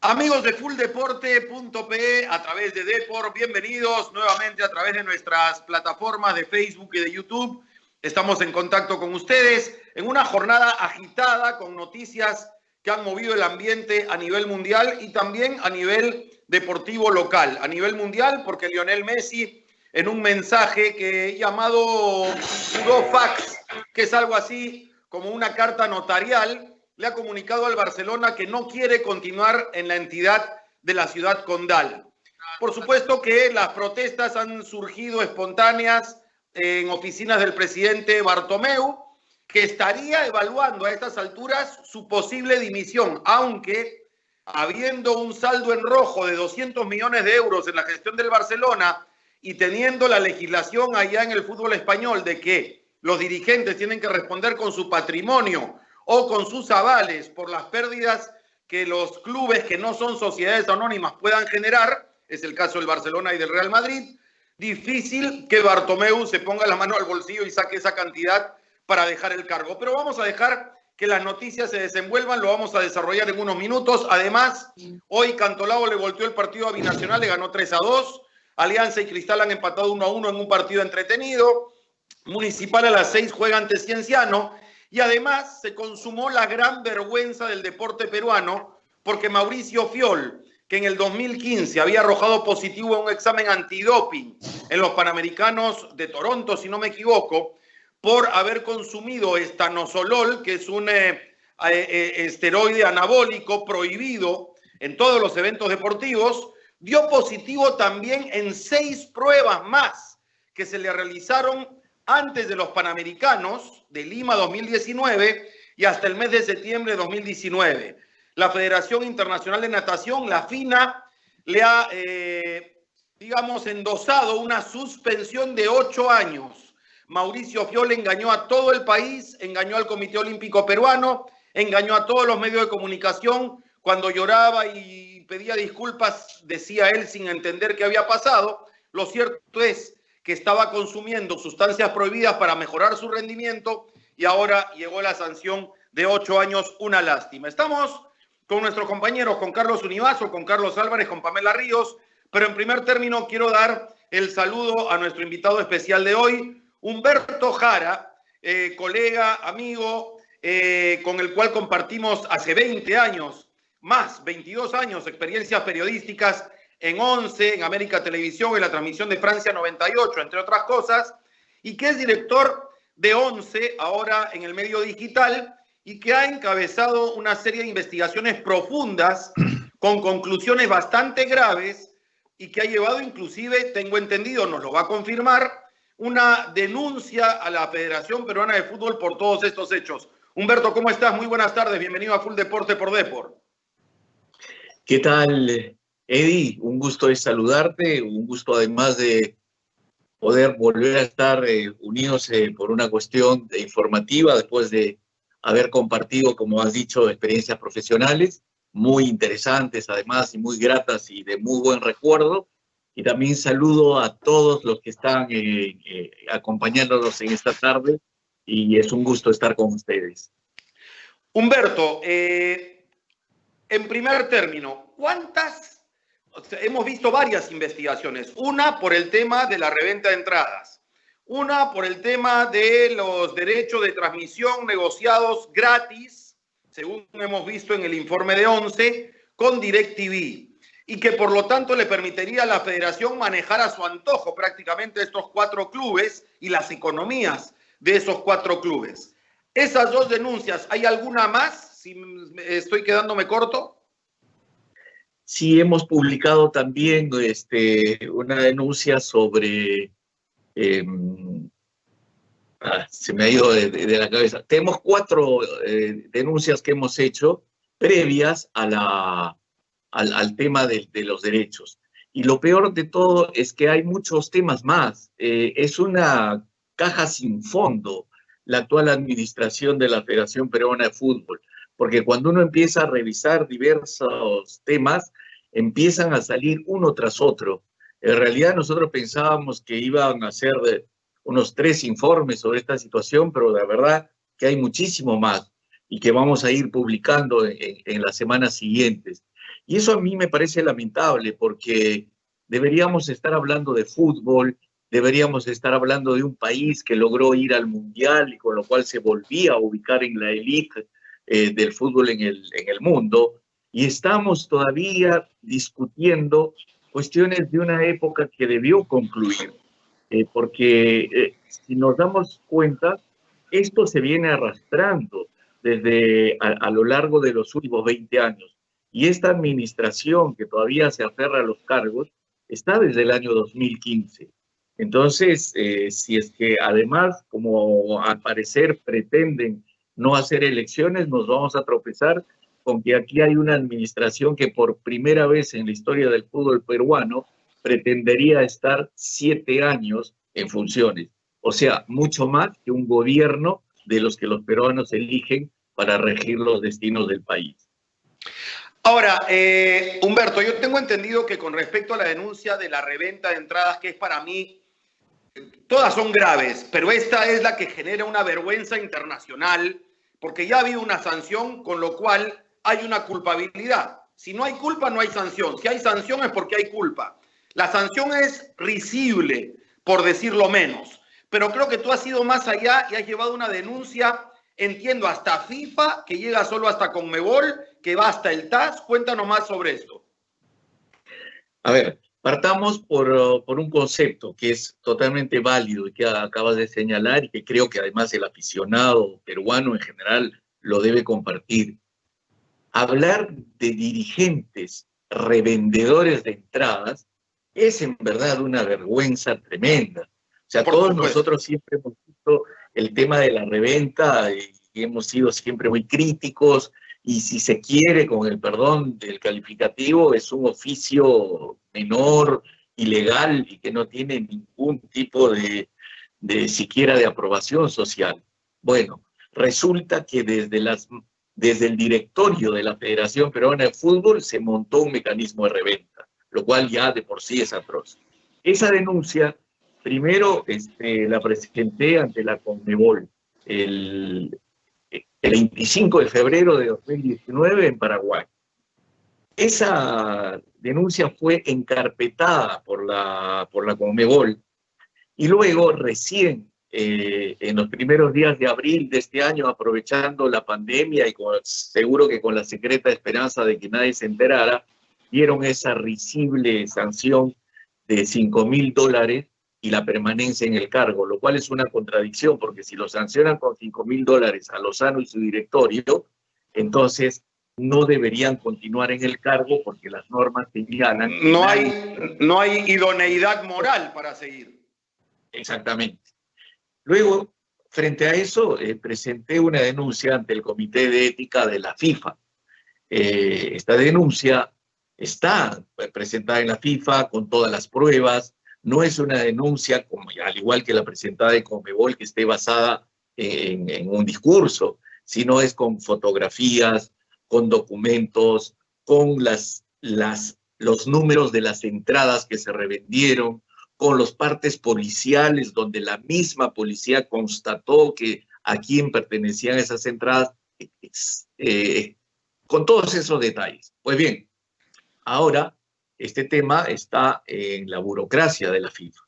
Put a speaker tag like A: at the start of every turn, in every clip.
A: Amigos de fulldeporte.pe a través de Depor, bienvenidos nuevamente a través de nuestras plataformas de Facebook y de YouTube. Estamos en contacto con ustedes en una jornada agitada con noticias que han movido el ambiente a nivel mundial y también a nivel deportivo local. A nivel mundial porque Lionel Messi, en un mensaje que llamado Burofax, que es algo así como una carta notarial, le ha comunicado al Barcelona que no quiere continuar en la entidad de la ciudad condal. Por supuesto que las protestas han surgido espontáneas en oficinas del presidente Bartomeu, que estaría evaluando a estas alturas su posible dimisión, aunque habiendo un saldo en rojo de 200 millones de euros en la gestión del Barcelona y teniendo la legislación allá en el fútbol español de que los dirigentes tienen que responder con su patrimonio o con sus avales por las pérdidas que los clubes que no son sociedades anónimas puedan generar, es el caso del Barcelona y del Real Madrid, difícil que Bartomeu se ponga la mano al bolsillo y saque esa cantidad para dejar el cargo. Pero vamos a dejar que las noticias se desenvuelvan, lo vamos a desarrollar en unos minutos. Además, hoy Cantolao le volteó el partido a Binacional, le ganó 3-2. Alianza y Cristal han empatado 1-1 en un partido entretenido. Municipal a las 6 juega ante Cienciano. Y además se consumó la gran vergüenza del deporte peruano porque Mauricio Fiol, que en el 2015 había arrojado positivo en un examen antidoping en los Panamericanos de Toronto, si no me equivoco, por haber consumido estanozolol, que es un esteroide anabólico prohibido en todos los eventos deportivos, dio positivo también en 6 pruebas más que se le realizaron antes de los Panamericanos de Lima 2019 y hasta el mes de septiembre de 2019. La Federación Internacional de Natación, la FINA, le ha, endosado una suspensión de 8 años. Mauricio Fiol engañó a todo el país, engañó al Comité Olímpico Peruano, engañó a todos los medios de comunicación. Cuando lloraba y pedía disculpas, decía él sin entender qué había pasado. Lo cierto es que estaba consumiendo sustancias prohibidas para mejorar su rendimiento y ahora llegó la sanción de 8 años, una lástima. Estamos con nuestros compañeros, con Carlos Univaso, con Carlos Álvarez, con Pamela Ríos, pero en primer término quiero dar el saludo a nuestro invitado especial de hoy, Humberto Jara, colega, amigo, con el cual compartimos hace 20 años, más 22 años, experiencias periodísticas en 11, en América Televisión, en la transmisión de Francia 98, entre otras cosas, y que es director de 11, ahora en el medio digital, y que ha encabezado una serie de investigaciones profundas, con conclusiones bastante graves, y que ha llevado inclusive, tengo entendido, nos lo va a confirmar, una denuncia a la Federación Peruana de Fútbol por todos estos hechos. Humberto, ¿cómo estás? Muy buenas tardes, bienvenido a Full Deporte por Depor.
B: ¿Qué tal, Eddie? Un gusto de saludarte, un gusto además de poder volver a estar unidos por una cuestión informativa después de haber compartido, como has dicho, experiencias profesionales muy interesantes además y muy gratas y de muy buen recuerdo. Y también saludo a todos los que están acompañándonos en esta tarde y es un gusto estar con ustedes.
A: Humberto, en primer término, hemos visto varias investigaciones, una por el tema de la reventa de entradas, una por el tema de los derechos de transmisión negociados gratis, según hemos visto en el informe de 11, con DirecTV, y que por lo tanto le permitiría a la federación manejar a su antojo prácticamente estos 4 clubes y las economías de esos 4 clubes. Esas 2 denuncias, ¿hay alguna más? Si estoy quedándome corto.
B: Sí, hemos publicado también una denuncia sobre... se me ha ido de la cabeza. Tenemos 4 denuncias que hemos hecho previas a al tema de los derechos. Y lo peor de todo es que hay muchos temas más. Es una caja sin fondo la actual administración de la Federación Peruana de Fútbol, porque cuando uno empieza a revisar diversos temas, empiezan a salir uno tras otro. En realidad nosotros pensábamos que iban a ser unos 3 informes sobre esta situación, pero la verdad que hay muchísimo más y que vamos a ir publicando en las semanas siguientes. Y eso a mí me parece lamentable porque deberíamos estar hablando de fútbol, deberíamos estar hablando de un país que logró ir al Mundial y con lo cual se volvía a ubicar en la élite del fútbol en el mundo. Y estamos todavía discutiendo cuestiones de una época que debió concluir, porque si nos damos cuenta, esto se viene arrastrando desde a lo largo de los últimos 20 años. Y esta administración que todavía se aferra a los cargos está desde el año 2015. Entonces, si es que además, como al parecer pretenden no hacer elecciones, nos vamos a tropezar con que aquí hay una administración que por primera vez en la historia del fútbol peruano pretendería estar 7 años en funciones. O sea, mucho más que un gobierno de los que los peruanos eligen para regir los destinos del país.
A: Ahora, Humberto, yo tengo entendido que con respecto a la denuncia de la reventa de entradas, que es para mí, todas son graves, pero esta es la que genera una vergüenza internacional, porque ya ha habido una sanción, con lo cual hay una culpabilidad. Si no hay culpa, no hay sanción. Si hay sanción es porque hay culpa. La sanción es risible, por decirlo menos. Pero creo que tú has ido más allá y has llevado una denuncia, entiendo, hasta FIFA, que llega solo hasta Conmebol, que va hasta el TAS. Cuéntanos más sobre esto.
B: A ver, partamos por un concepto que es totalmente válido y que acabas de señalar y que creo que además el aficionado peruano en general lo debe compartir. Hablar de dirigentes revendedores de entradas es en verdad una vergüenza tremenda. O sea, todos nosotros siempre hemos visto el tema de la reventa y hemos sido siempre muy críticos y si se quiere, con el perdón del calificativo, es un oficio menor, ilegal y que no tiene ningún tipo de siquiera de aprobación social. Bueno, resulta que desde el directorio de la Federación Peruana de Fútbol se montó un mecanismo de reventa, lo cual ya de por sí es atroz. Esa denuncia, primero la presenté ante la Conmebol el 25 de febrero de 2019 en Paraguay. Esa denuncia fue encarpetada por la Conmebol y luego recién en los primeros días de abril de este año, aprovechando la pandemia y seguro que con la secreta esperanza de que nadie se enterara, dieron esa risible sanción de $5.000 y la permanencia en el cargo, lo cual es una contradicción, porque si lo sancionan con $5.000 a Lozano y su directorio, entonces no deberían continuar en el cargo porque las normas señalan que
A: no hay idoneidad moral para seguir.
B: Exactamente. Luego, frente a eso, presenté una denuncia ante el Comité de Ética de la FIFA. Esta denuncia está presentada en la FIFA con todas las pruebas. No es una denuncia, como, al igual que la presentada de Conmebol, que esté basada en un discurso, sino es con fotografías, con documentos, con los números de las entradas que se revendieron, con los partes policiales donde la misma policía constató que a quién pertenecían esas entradas, con todos esos detalles. Pues bien, ahora este tema está en la burocracia de la FIFA.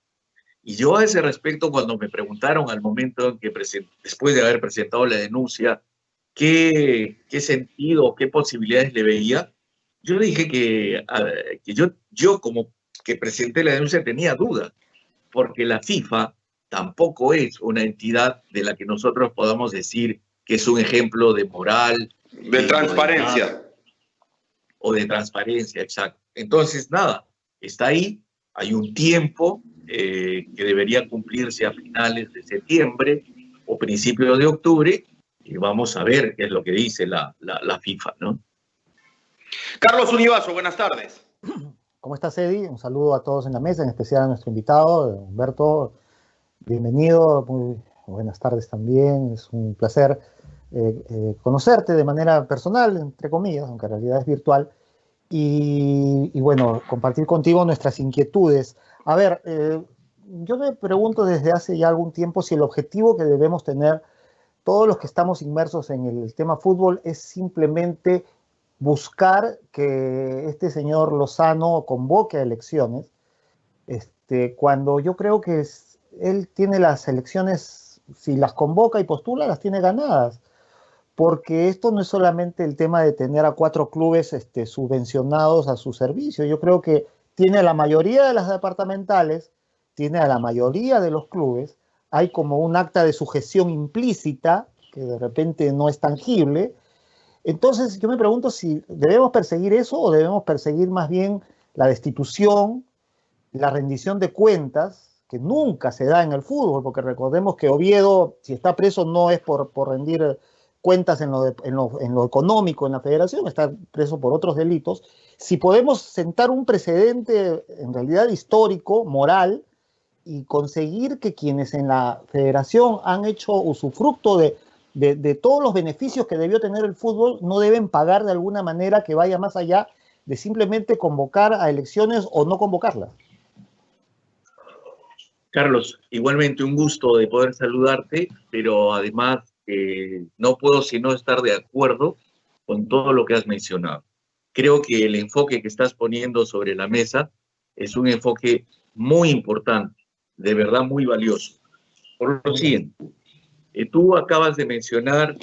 B: Y yo a ese respecto, cuando me preguntaron al momento en que después de haber presentado la denuncia, qué sentido, qué posibilidades le veía, yo dije que yo como que presenté la denuncia tenía dudas, porque la FIFA tampoco es una entidad de la que nosotros podamos decir que es un ejemplo de moral.
A: De transparencia.
B: O de transparencia, exacto. Entonces, nada, está ahí, hay un tiempo que debería cumplirse a finales de septiembre o principios de octubre, y vamos a ver qué es lo que dice la FIFA, ¿no?
A: Carlos Univaso, buenas tardes.
C: ¿Cómo estás, Eddie? Un saludo a todos en la mesa, en especial a nuestro invitado, Humberto. Bienvenido, muy buenas tardes también. Es un placer conocerte de manera personal, entre comillas, aunque en realidad es virtual, y bueno, compartir contigo nuestras inquietudes. A ver, yo me pregunto desde hace ya algún tiempo si el objetivo que debemos tener todos los que estamos inmersos en el tema fútbol es simplemente buscar que este señor Lozano convoque a elecciones, cuando yo creo que él tiene las elecciones, si las convoca y postula, las tiene ganadas, porque esto no es solamente el tema de tener a 4 clubes subvencionados a su servicio. Yo creo que tiene a la mayoría de las departamentales, tiene a la mayoría de los clubes, hay como un acta de sujeción implícita, que de repente no es tangible. Entonces yo me pregunto si debemos perseguir eso o debemos perseguir más bien la destitución, la rendición de cuentas, que nunca se da en el fútbol, porque recordemos que Oviedo, si está preso, no es por rendir cuentas en lo económico en la federación, está preso por otros delitos. Si podemos sentar un precedente en realidad histórico, moral, y conseguir que quienes en la federación han hecho usufructo de todos los beneficios que debió tener el fútbol, no deben pagar de alguna manera que vaya más allá de simplemente convocar a elecciones o no convocarlas.
B: Carlos, igualmente un gusto de poder saludarte, pero además no puedo sino estar de acuerdo con todo lo que has mencionado. Creo que el enfoque que estás poniendo sobre la mesa es un enfoque muy importante, de verdad muy valioso. Por lo siguiente, tú acabas de mencionar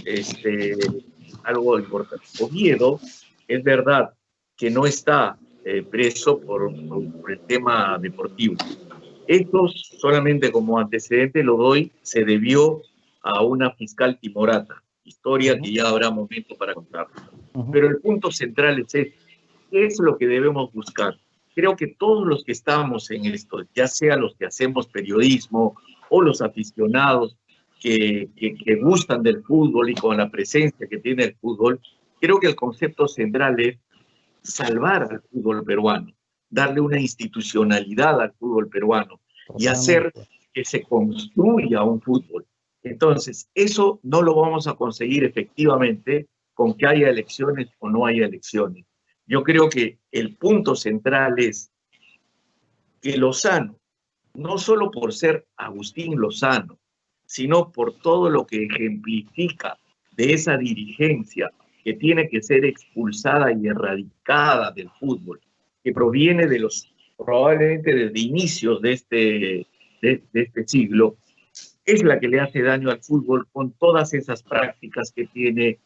B: algo importante. Oviedo, es verdad que no está preso por el tema deportivo. Esto solamente como antecedente lo doy, se debió a una fiscal timorata, historia que ya habrá momento para contar. Pero el punto central es este: ¿qué es lo que debemos buscar? Creo que todos los que estamos en esto, ya sea los que hacemos periodismo o los aficionados que gustan del fútbol y con la presencia que tiene el fútbol, creo que el concepto central es salvar al fútbol peruano, darle una institucionalidad al fútbol peruano y hacer que se construya un fútbol. Entonces, eso no lo vamos a conseguir efectivamente con que haya elecciones o no haya elecciones. Yo creo que el punto central es que Lozano, no solo por ser Agustín Lozano, sino por todo lo que ejemplifica de esa dirigencia que tiene que ser expulsada y erradicada del fútbol, que proviene de probablemente desde inicios de este siglo, es la que le hace daño al fútbol con todas esas prácticas que tiene,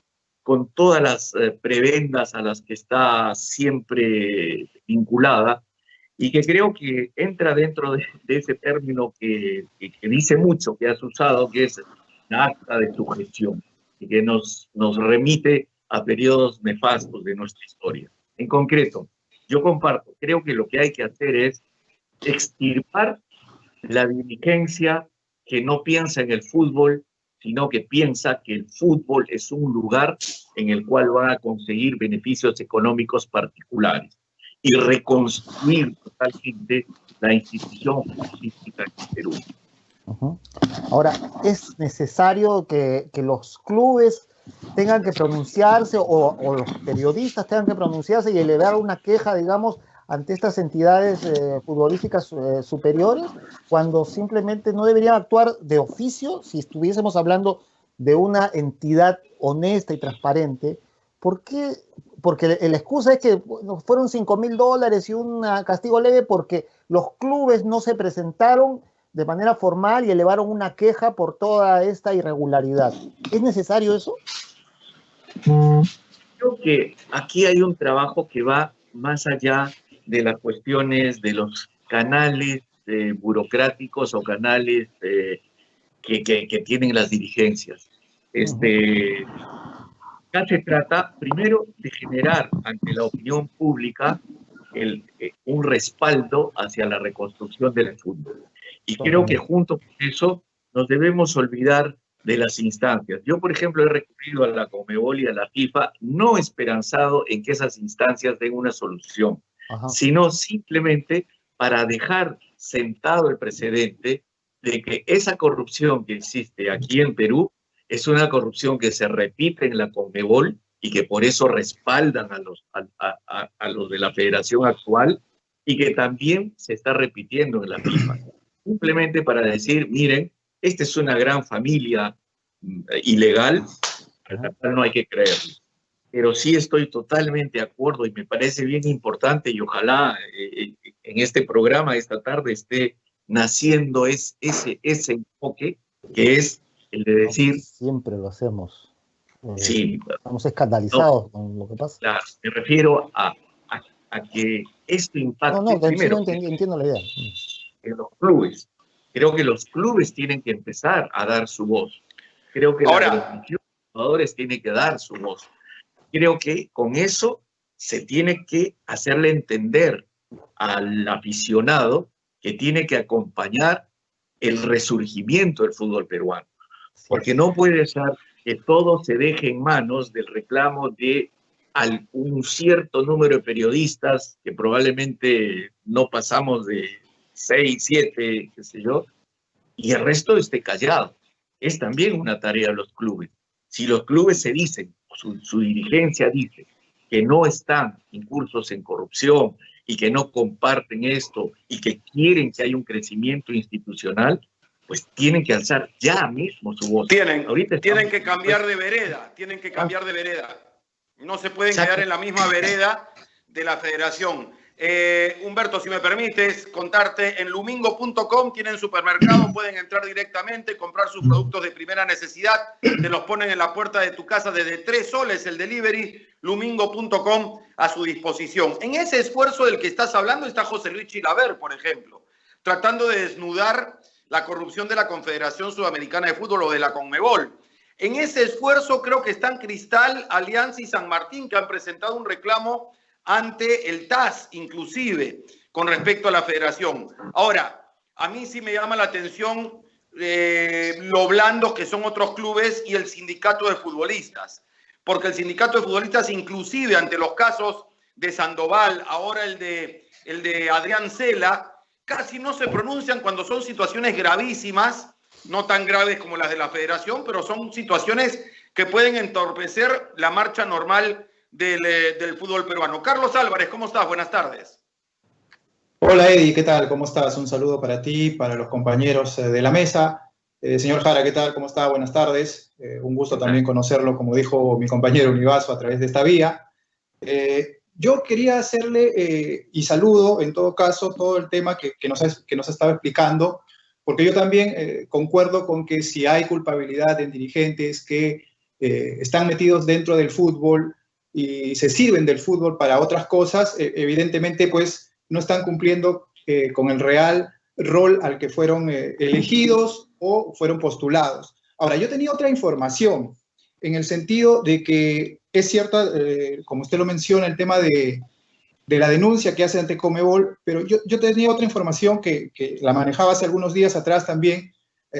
B: con todas las prebendas a las que está siempre vinculada, y que creo que entra dentro de ese término que dice mucho, que has usado, que es la acta de sujeción, y que nos remite a periodos nefastos de nuestra historia. En concreto, yo comparto, creo que lo que hay que hacer es extirpar la dirigencia que no piensa en el fútbol, sino que piensa que el fútbol es un lugar en el cual van a conseguir beneficios económicos particulares, y reconstruir totalmente la institución futbolística en Perú.
C: Ahora, ¿es necesario que los clubes tengan que pronunciarse o los periodistas tengan que pronunciarse y elevar una queja, digamos, ante estas entidades futbolísticas superiores, cuando simplemente no deberían actuar de oficio si estuviésemos hablando de una entidad honesta y transparente? ¿Por qué? Porque la excusa es que fueron $5,000 y un castigo leve porque los clubes no se presentaron de manera formal y elevaron una queja por toda esta irregularidad. ¿Es necesario eso?
B: Creo que aquí hay un trabajo que va más allá de las cuestiones de los canales burocráticos o canales que tienen las dirigencias. Acá se trata primero de generar ante la opinión pública un respaldo hacia la reconstrucción del fútbol. Y creo que junto con eso nos debemos olvidar de las instancias. Yo, por ejemplo, he recurrido a la Conmebol y a la FIFA no esperanzado en que esas instancias den una solución, sino simplemente para dejar sentado el precedente de que esa corrupción que existe aquí en Perú es una corrupción que se repite en la Conmebol y que por eso respaldan a los de la federación actual, y que también se está repitiendo en la FIFA. Simplemente para decir, miren, esta es una gran familia ilegal, al cual no hay que creerle. pero sí estoy totalmente de acuerdo y me parece bien importante y ojalá en este programa esta tarde esté naciendo ese enfoque que es el de
C: ¿no?
B: decir,
C: Siempre lo hacemos.
B: sí,
C: Estamos
B: no,
C: escandalizados con lo que pasa.
B: claro, me refiero a que esto
C: No,
B: impacte
C: no, sí, no
B: primero
C: entiendo la idea.
B: en los clubes. Creo que los clubes tienen que empezar a dar su voz. Creo que la
A: Ahora,
B: agremiación de jugadores tiene que dar su voz. Creo que con eso se tiene que hacerle entender al aficionado que tiene que acompañar el resurgimiento del fútbol peruano.
C: Así
B: Porque
C: es.
B: no puede ser que todo se deje en manos del reclamo de un cierto número de periodistas, que probablemente no pasamos de 6, 7, qué sé yo, y el resto esté callado. Es también una tarea de los clubes. Si los clubes se dicen, su dirigencia dice que no están incursos en corrupción y que no comparten esto y que quieren que haya un crecimiento institucional, pues tienen que alzar ya mismo su voz.
A: tienen que cambiar de vereda, tienen que cambiar de vereda. No se pueden quedar en la misma vereda de la federación. Humberto, si me permites contarte, en lumingo.com tienen supermercado, pueden entrar directamente, comprar sus productos de primera necesidad, te los ponen en la puerta de tu casa desde 3 soles el delivery, lumingo.com a su disposición. En ese esfuerzo del que estás hablando está José Luis Chilaver, por ejemplo, tratando de desnudar la corrupción de la Confederación Sudamericana de Fútbol o de la Conmebol. En ese esfuerzo creo que están Cristal, Alianza y San Martín, que han presentado un reclamo ante el TAS, inclusive, con respecto a la federación. Ahora, a mí sí me llama la atención lo blandos que son otros clubes y el sindicato de futbolistas, porque el sindicato de futbolistas, inclusive ante los casos de Sandoval, ahora el de Adrián Cela, casi no se pronuncian cuando son situaciones gravísimas, no tan graves como las de la federación, pero son situaciones que pueden entorpecer la marcha normal del fútbol peruano. Carlos Álvarez, ¿cómo estás? Buenas tardes.
D: Hola Eddie, ¿qué tal? ¿Cómo estás? Un saludo para ti, para los compañeros de la mesa. Señor Jara, ¿qué tal? ¿Cómo está? Buenas tardes. Un gusto también conocerlo, como dijo mi compañero Univaso, a través de esta vía. Yo quería hacerle, y saludo en todo caso, todo el tema que nos estaba explicando, porque yo también concuerdo con que si hay culpabilidad en dirigentes que están metidos dentro del fútbol y se sirven del fútbol para otras cosas, evidentemente pues no están cumpliendo con el real rol al que fueron elegidos o fueron postulados. Ahora, yo tenía otra información en el sentido de que es cierto, como usted lo menciona, el tema de la denuncia que hace ante Conmebol, pero yo tenía otra información que la manejaba hace algunos días atrás también,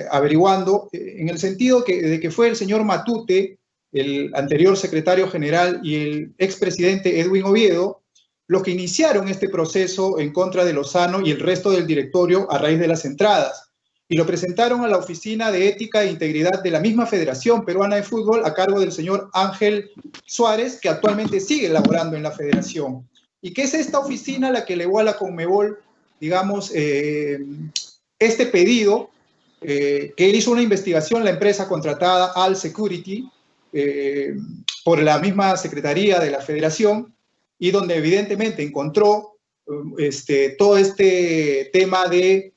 D: averiguando, en el sentido de que fue el señor Matute, el anterior secretario general, y el expresidente Edwin Oviedo, los que iniciaron este proceso en contra de Lozano y el resto del directorio a raíz de las entradas. Y lo presentaron a la Oficina de Ética e Integridad de la misma Federación Peruana de Fútbol a cargo del señor Ángel Suárez, que actualmente sigue laborando en la federación. ¿Y qué es esta oficina la que elevó a la Conmebol, digamos, este pedido? Que él hizo una investigación, la empresa contratada Al Security, por la misma Secretaría de la Federación, y donde evidentemente encontró todo este tema de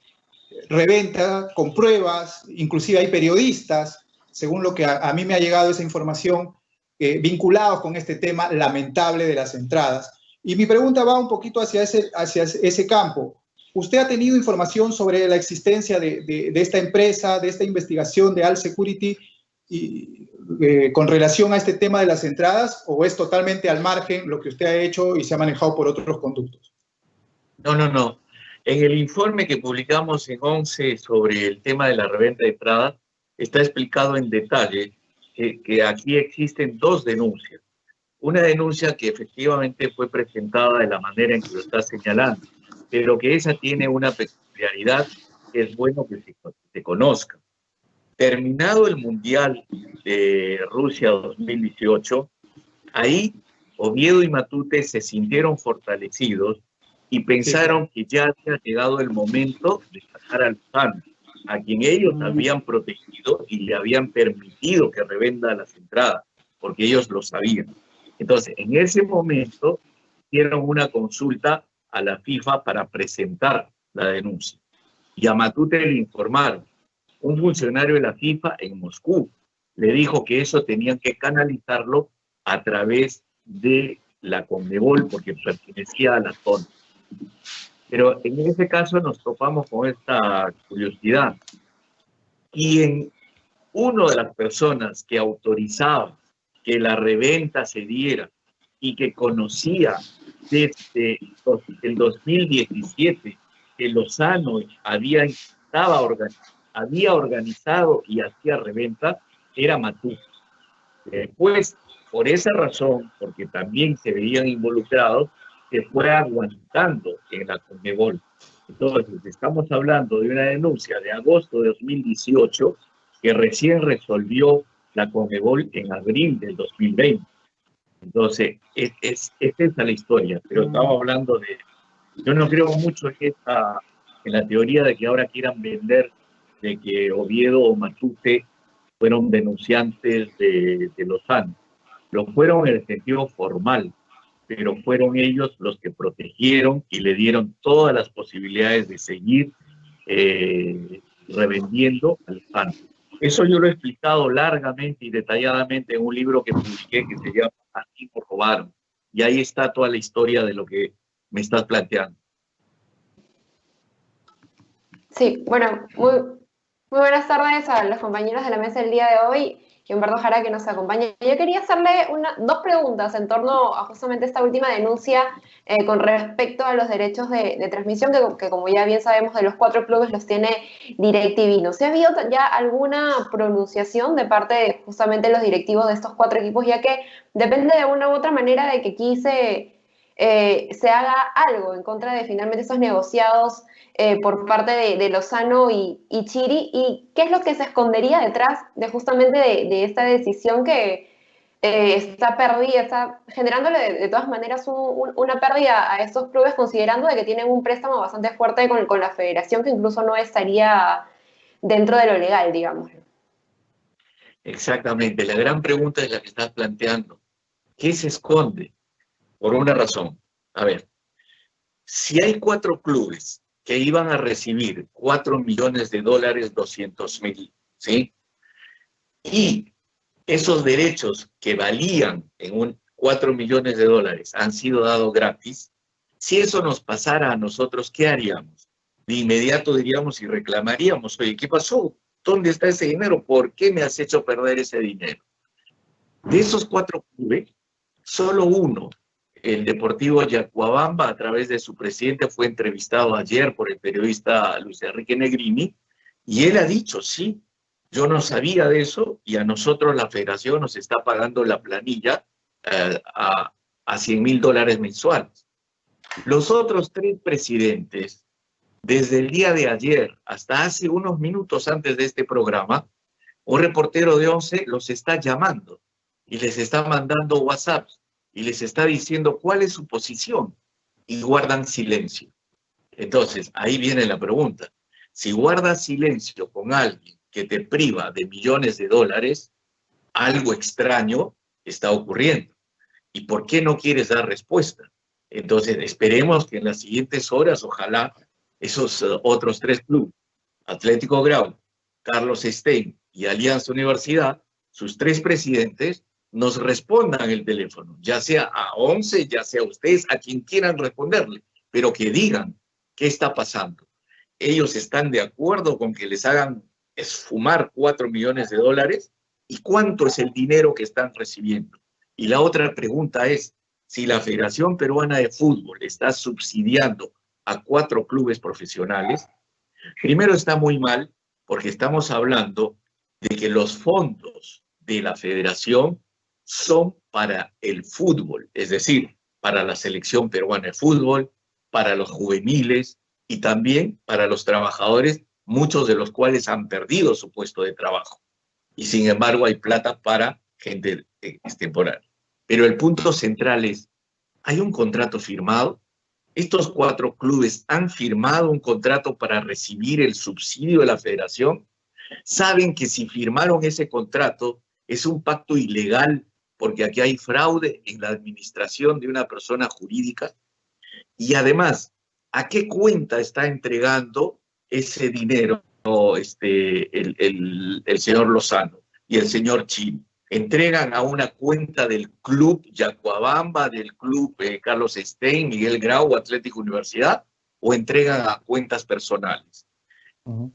D: reventa con pruebas, inclusive hay periodistas, según lo que a mí me ha llegado esa información, vinculados con este tema lamentable de las entradas. Y mi pregunta va un poquito hacia ese campo. ¿Usted ha tenido información sobre la existencia de esta empresa, de esta investigación de Al Security con relación a este tema de las entradas, o es totalmente al margen lo que usted ha hecho y se ha manejado por otros conductos?
B: No. En el informe que publicamos en 11 sobre el tema de la reventa de entradas, está explicado en detalle que aquí existen dos denuncias. Una denuncia que efectivamente fue presentada de la manera en que lo está señalando, pero que esa tiene una peculiaridad que es bueno que se conozca. Terminado el Mundial de Rusia 2018, ahí Oviedo y Matute se sintieron fortalecidos y pensaron que ya había llegado el momento de sacar al Lozano, a quien ellos habían protegido y le habían permitido que revenda las entradas, porque ellos lo sabían. Entonces, en ese momento, hicieron una consulta a la FIFA para presentar la denuncia. Y a Matute le informaron. Un funcionario de la FIFA en Moscú le dijo que eso tenían que canalizarlo a través de la Conmebol, porque pertenecía a la zona. Pero en ese caso nos topamos con esta curiosidad. Y una de las personas que autorizaba que la reventa se diera y que conocía desde el 2017 que Lozano había organizado y hacía reventa, era Matute. Después, por esa razón, porque también se veían involucrados, se fue aguantando en la Conmebol. Entonces, estamos hablando de una denuncia de agosto de 2018 que recién resolvió la Conmebol en abril del 2020. Entonces, esta es la historia, pero estamos hablando de... Yo no creo mucho en la teoría de que ahora quieran vender de que Oviedo o Matute fueron denunciantes de Lozano. Lo fueron en el sentido formal, pero fueron ellos los que protegieron y le dieron todas las posibilidades de seguir revendiendo a Lozano. Eso yo lo he explicado largamente y detalladamente en un libro que publiqué que se llama Así nos robaron. Y ahí está toda la historia de lo que me estás planteando.
E: Sí, bueno, muy buenas tardes a los compañeros de la mesa del día de hoy y Humberto Jara que nos acompaña. Yo quería hacerle dos preguntas en torno a justamente esta última denuncia con respecto a los derechos de transmisión que como ya bien sabemos de los 4 clubes los tiene DirecTV. ¿No se ha habido ya alguna pronunciación de parte de justamente los directivos de estos 4 equipos, ya que depende de una u otra manera de que aquí se haga algo en contra de finalmente esos negociados por parte de Lozano y Chiri? ¿Y qué es lo que se escondería detrás de justamente de esta decisión que está perdida, está generándole de todas maneras una pérdida a estos clubes, considerando de que tienen un préstamo bastante fuerte con la federación, que incluso no estaría dentro de lo legal, digamos?
B: Exactamente, la gran pregunta es la que estás planteando. ¿Qué se esconde? Por una razón. A ver, si hay 4 clubes que iban a recibir $4 millones, 200,000, ¿sí? Y esos derechos que valían en 4 millones de dólares han sido dados gratis, si eso nos pasara a nosotros, ¿qué haríamos? De inmediato diríamos y reclamaríamos, oye, ¿qué pasó? ¿Dónde está ese dinero? ¿Por qué me has hecho perder ese dinero? De esos 4 clubes, solo uno, el Deportivo Yacuabamba, a través de su presidente, fue entrevistado ayer por el periodista Luis Enrique Negrini, y él ha dicho, sí, yo no sabía de eso, y a nosotros la federación nos está pagando la planilla a $100,000 mensuales. Los otros 3 presidentes, desde el día de ayer hasta hace unos minutos antes de este programa, un reportero de 11 los está llamando y les está mandando WhatsApps y les está diciendo cuál es su posición y guardan silencio. Entonces, ahí viene la pregunta. Si guardas silencio con alguien que te priva de millones de dólares, algo extraño está ocurriendo. ¿Y por qué no quieres dar respuesta? Entonces, esperemos que en las siguientes horas, ojalá, esos otros 3 clubes, Atlético Grau, Carlos Stein y Alianza Universidad, sus 3 presidentes, nos respondan el teléfono, ya sea a 11, ya sea a ustedes, a quien quieran responderle, pero que digan qué está pasando. Ellos están de acuerdo con que les hagan esfumar $4 millones de dólares y cuánto es el dinero que están recibiendo. Y la otra pregunta es, si la Federación Peruana de Fútbol está subsidiando a 4 clubes profesionales, primero está muy mal porque estamos hablando de que los fondos de la Federación son para el fútbol, es decir, para la selección peruana de fútbol, para los juveniles y también para los trabajadores, muchos de los cuales han perdido su puesto de trabajo. Y sin embargo hay plata para gente temporal. Pero el punto central es, ¿hay un contrato firmado? ¿Estos 4 clubes han firmado un contrato para recibir el subsidio de la federación? ¿Saben que si firmaron ese contrato es un pacto ilegal porque aquí hay fraude en la administración de una persona jurídica. Y además, ¿a qué cuenta está entregando ese dinero el señor Lozano y el señor Chiri? ¿Entregan a una cuenta del club Yacuabamba, del club Carlos Stein, Miguel Grau, Atlético Universidad, o entregan a cuentas personales?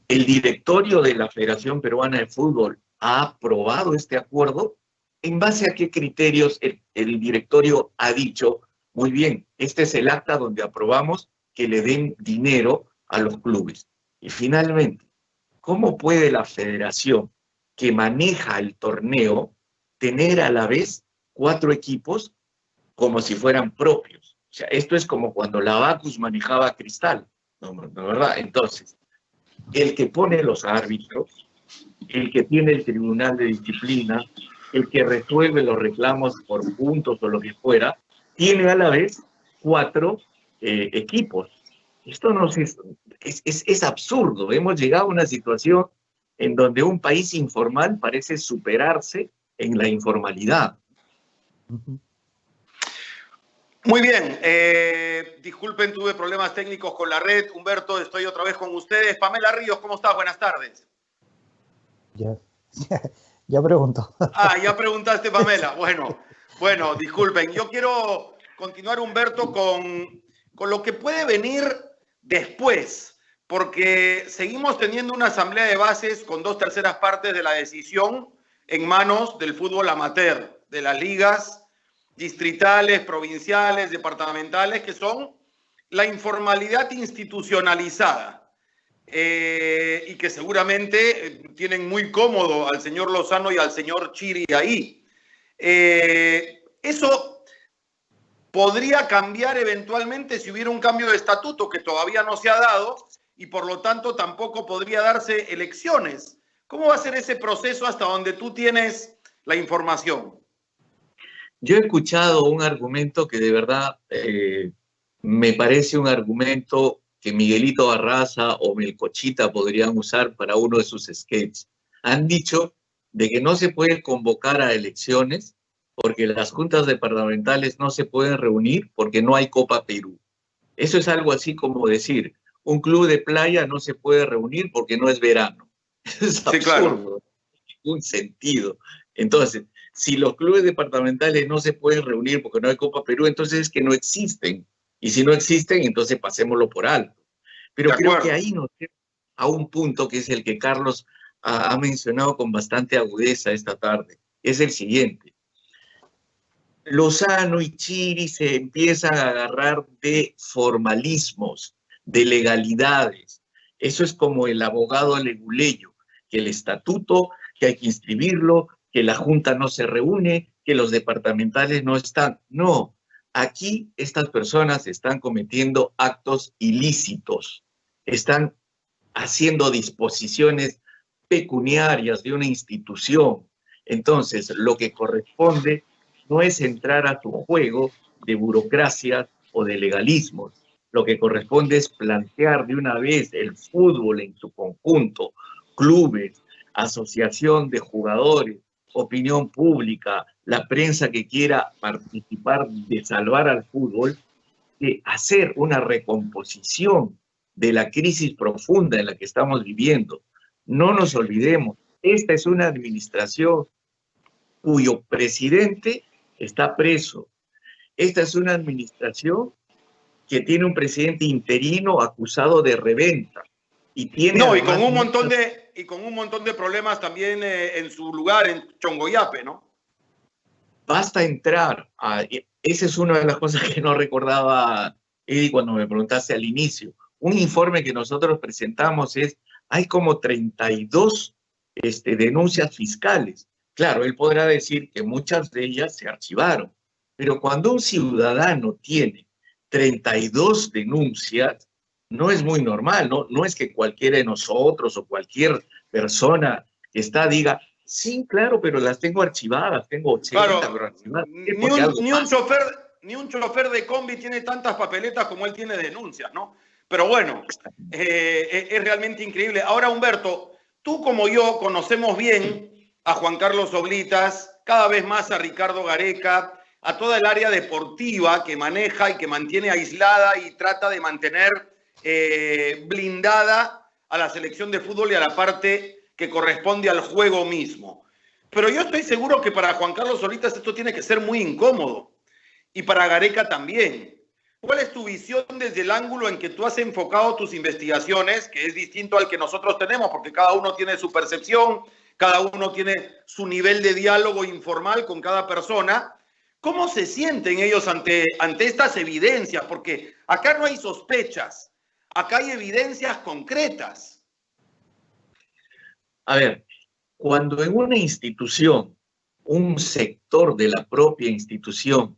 B: El directorio de la Federación Peruana de Fútbol ha aprobado este acuerdo. ¿En base a qué criterios el directorio ha dicho, muy bien, este es el acta donde aprobamos que le den dinero a los clubes? Y finalmente, ¿cómo puede la federación que maneja el torneo tener a la vez 4 equipos como si fueran propios? O sea, esto es como cuando la Bacus manejaba Cristal, ¿no, verdad? Entonces, el que pone los árbitros, el que tiene el tribunal de disciplina, el que resuelve los reclamos por puntos o lo que fuera, tiene a la vez 4 equipos. Esto no es absurdo. Hemos llegado a una situación en donde un país informal parece superarse en la informalidad.
A: Muy bien. Disculpen, tuve problemas técnicos con la red. Humberto, estoy otra vez con ustedes. Pamela Ríos, ¿cómo estás? Buenas tardes.
C: Ya pregunto.
A: Ya preguntaste, Pamela. Bueno, disculpen. Yo quiero continuar, Humberto, con lo que puede venir después, porque seguimos teniendo una asamblea de bases con 2/3 partes de la decisión en manos del fútbol amateur, de las ligas distritales, provinciales, departamentales, que son la informalidad institucionalizada. Y que seguramente tienen muy cómodo al señor Lozano y al señor Chiri ahí. Eso podría cambiar eventualmente si hubiera un cambio de estatuto, que todavía no se ha dado, y por lo tanto tampoco podría darse elecciones. ¿Cómo va a ser ese proceso hasta donde tú tienes la información?
B: Yo he escuchado un argumento que de verdad me parece un argumento que Miguelito Barraza o Melcochita podrían usar para uno de sus sketches. Han dicho de que no se puede convocar a elecciones porque las juntas departamentales no se pueden reunir porque no hay Copa Perú. Eso es algo así como decir, un club de playa no se puede reunir porque no es verano. Es absurdo, sí, claro. No tiene ningún sentido. Entonces, si los clubes departamentales no se pueden reunir porque no hay Copa Perú, entonces es que no existen. Y si no existen, entonces pasémoslo por alto. Pero creo que ahí nos lleva a un punto que es el que Carlos ha mencionado con bastante agudeza esta tarde. Es el siguiente. Lozano y Chiri se empiezan a agarrar de formalismos, de legalidades. Eso es como el abogado leguleyo, que el estatuto, que hay que inscribirlo, que la junta no se reúne, que los departamentales no están. No. Aquí estas personas están cometiendo actos ilícitos, están haciendo disposiciones pecuniarias de una institución. Entonces, lo que corresponde no es entrar a su juego de burocracia o de legalismos. Lo que corresponde es plantear de una vez el fútbol en su conjunto, clubes, asociación de jugadores, opinión pública, la prensa que quiera participar de salvar al fútbol, de hacer una recomposición de la crisis profunda en la que estamos viviendo. No nos olvidemos, esta es una administración cuyo presidente está preso. Esta es una administración que tiene un presidente interino acusado de reventa. Y tiene
A: con un montón de problemas también en su lugar, en Chongoyape, ¿no?
B: Basta entrar. Esa es una de las cosas que no recordaba, Eddie, cuando me preguntaste al inicio. Un informe que nosotros presentamos hay como 32 denuncias fiscales. Claro, él podrá decir que muchas de ellas se archivaron, pero cuando un ciudadano tiene 32 denuncias, no es muy normal, ¿no? No es que cualquiera de nosotros o cualquier persona que diga, sí, claro, pero las tengo archivadas, tengo 80,
A: claro,
B: pero archivadas.
A: Ni un chofer de combi tiene tantas papeletas como él tiene denuncias, ¿no? Pero bueno, es realmente increíble. Ahora, Humberto, tú como yo conocemos bien a Juan Carlos Oblitas cada vez más a Ricardo Gareca, a toda el área deportiva que maneja y que mantiene aislada y trata de mantener blindada a la selección de fútbol y a la parte que corresponde al juego mismo. Pero yo estoy seguro que para Juan Carlos Solitas esto tiene que ser muy incómodo y para Gareca también. ¿Cuál es tu visión desde el ángulo en que tú has enfocado tus investigaciones, que es distinto al que nosotros tenemos, porque cada uno tiene su percepción, cada uno tiene su nivel de diálogo informal con cada persona? ¿Cómo se sienten ellos ante estas evidencias? Porque acá no hay sospechas, acá hay evidencias concretas.
B: A ver, cuando en una institución, un sector de la propia institución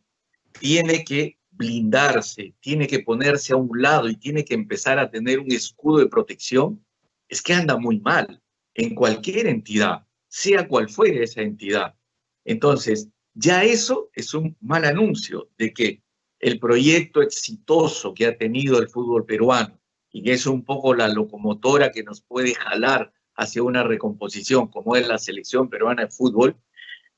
B: tiene que blindarse, tiene que ponerse a un lado y tiene que empezar a tener un escudo de protección, es que anda muy mal en cualquier entidad, sea cual fuere esa entidad. Entonces, ya eso es un mal anuncio de que el proyecto exitoso que ha tenido el fútbol peruano y que es un poco la locomotora que nos puede jalar hacia una recomposición, como es la selección peruana de fútbol,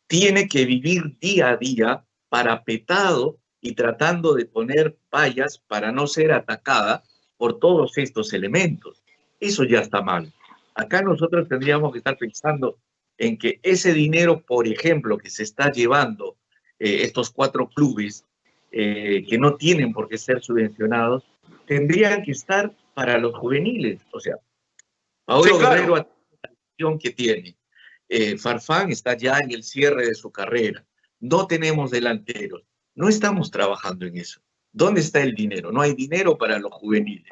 B: tiene que vivir día a día parapetado y tratando de poner vallas para no ser atacada por todos estos elementos. Eso ya está mal. Acá nosotros tendríamos que estar pensando en que ese dinero, por ejemplo, que se está llevando estos 4 clubes que no tienen por qué ser subvencionados, tendrían que estar para los juveniles. O sea, Paolo Guerrero, la situación que tiene. Farfán está ya en el cierre de su carrera. No tenemos delanteros. No estamos trabajando en eso. ¿Dónde está el dinero? No hay dinero para los juveniles.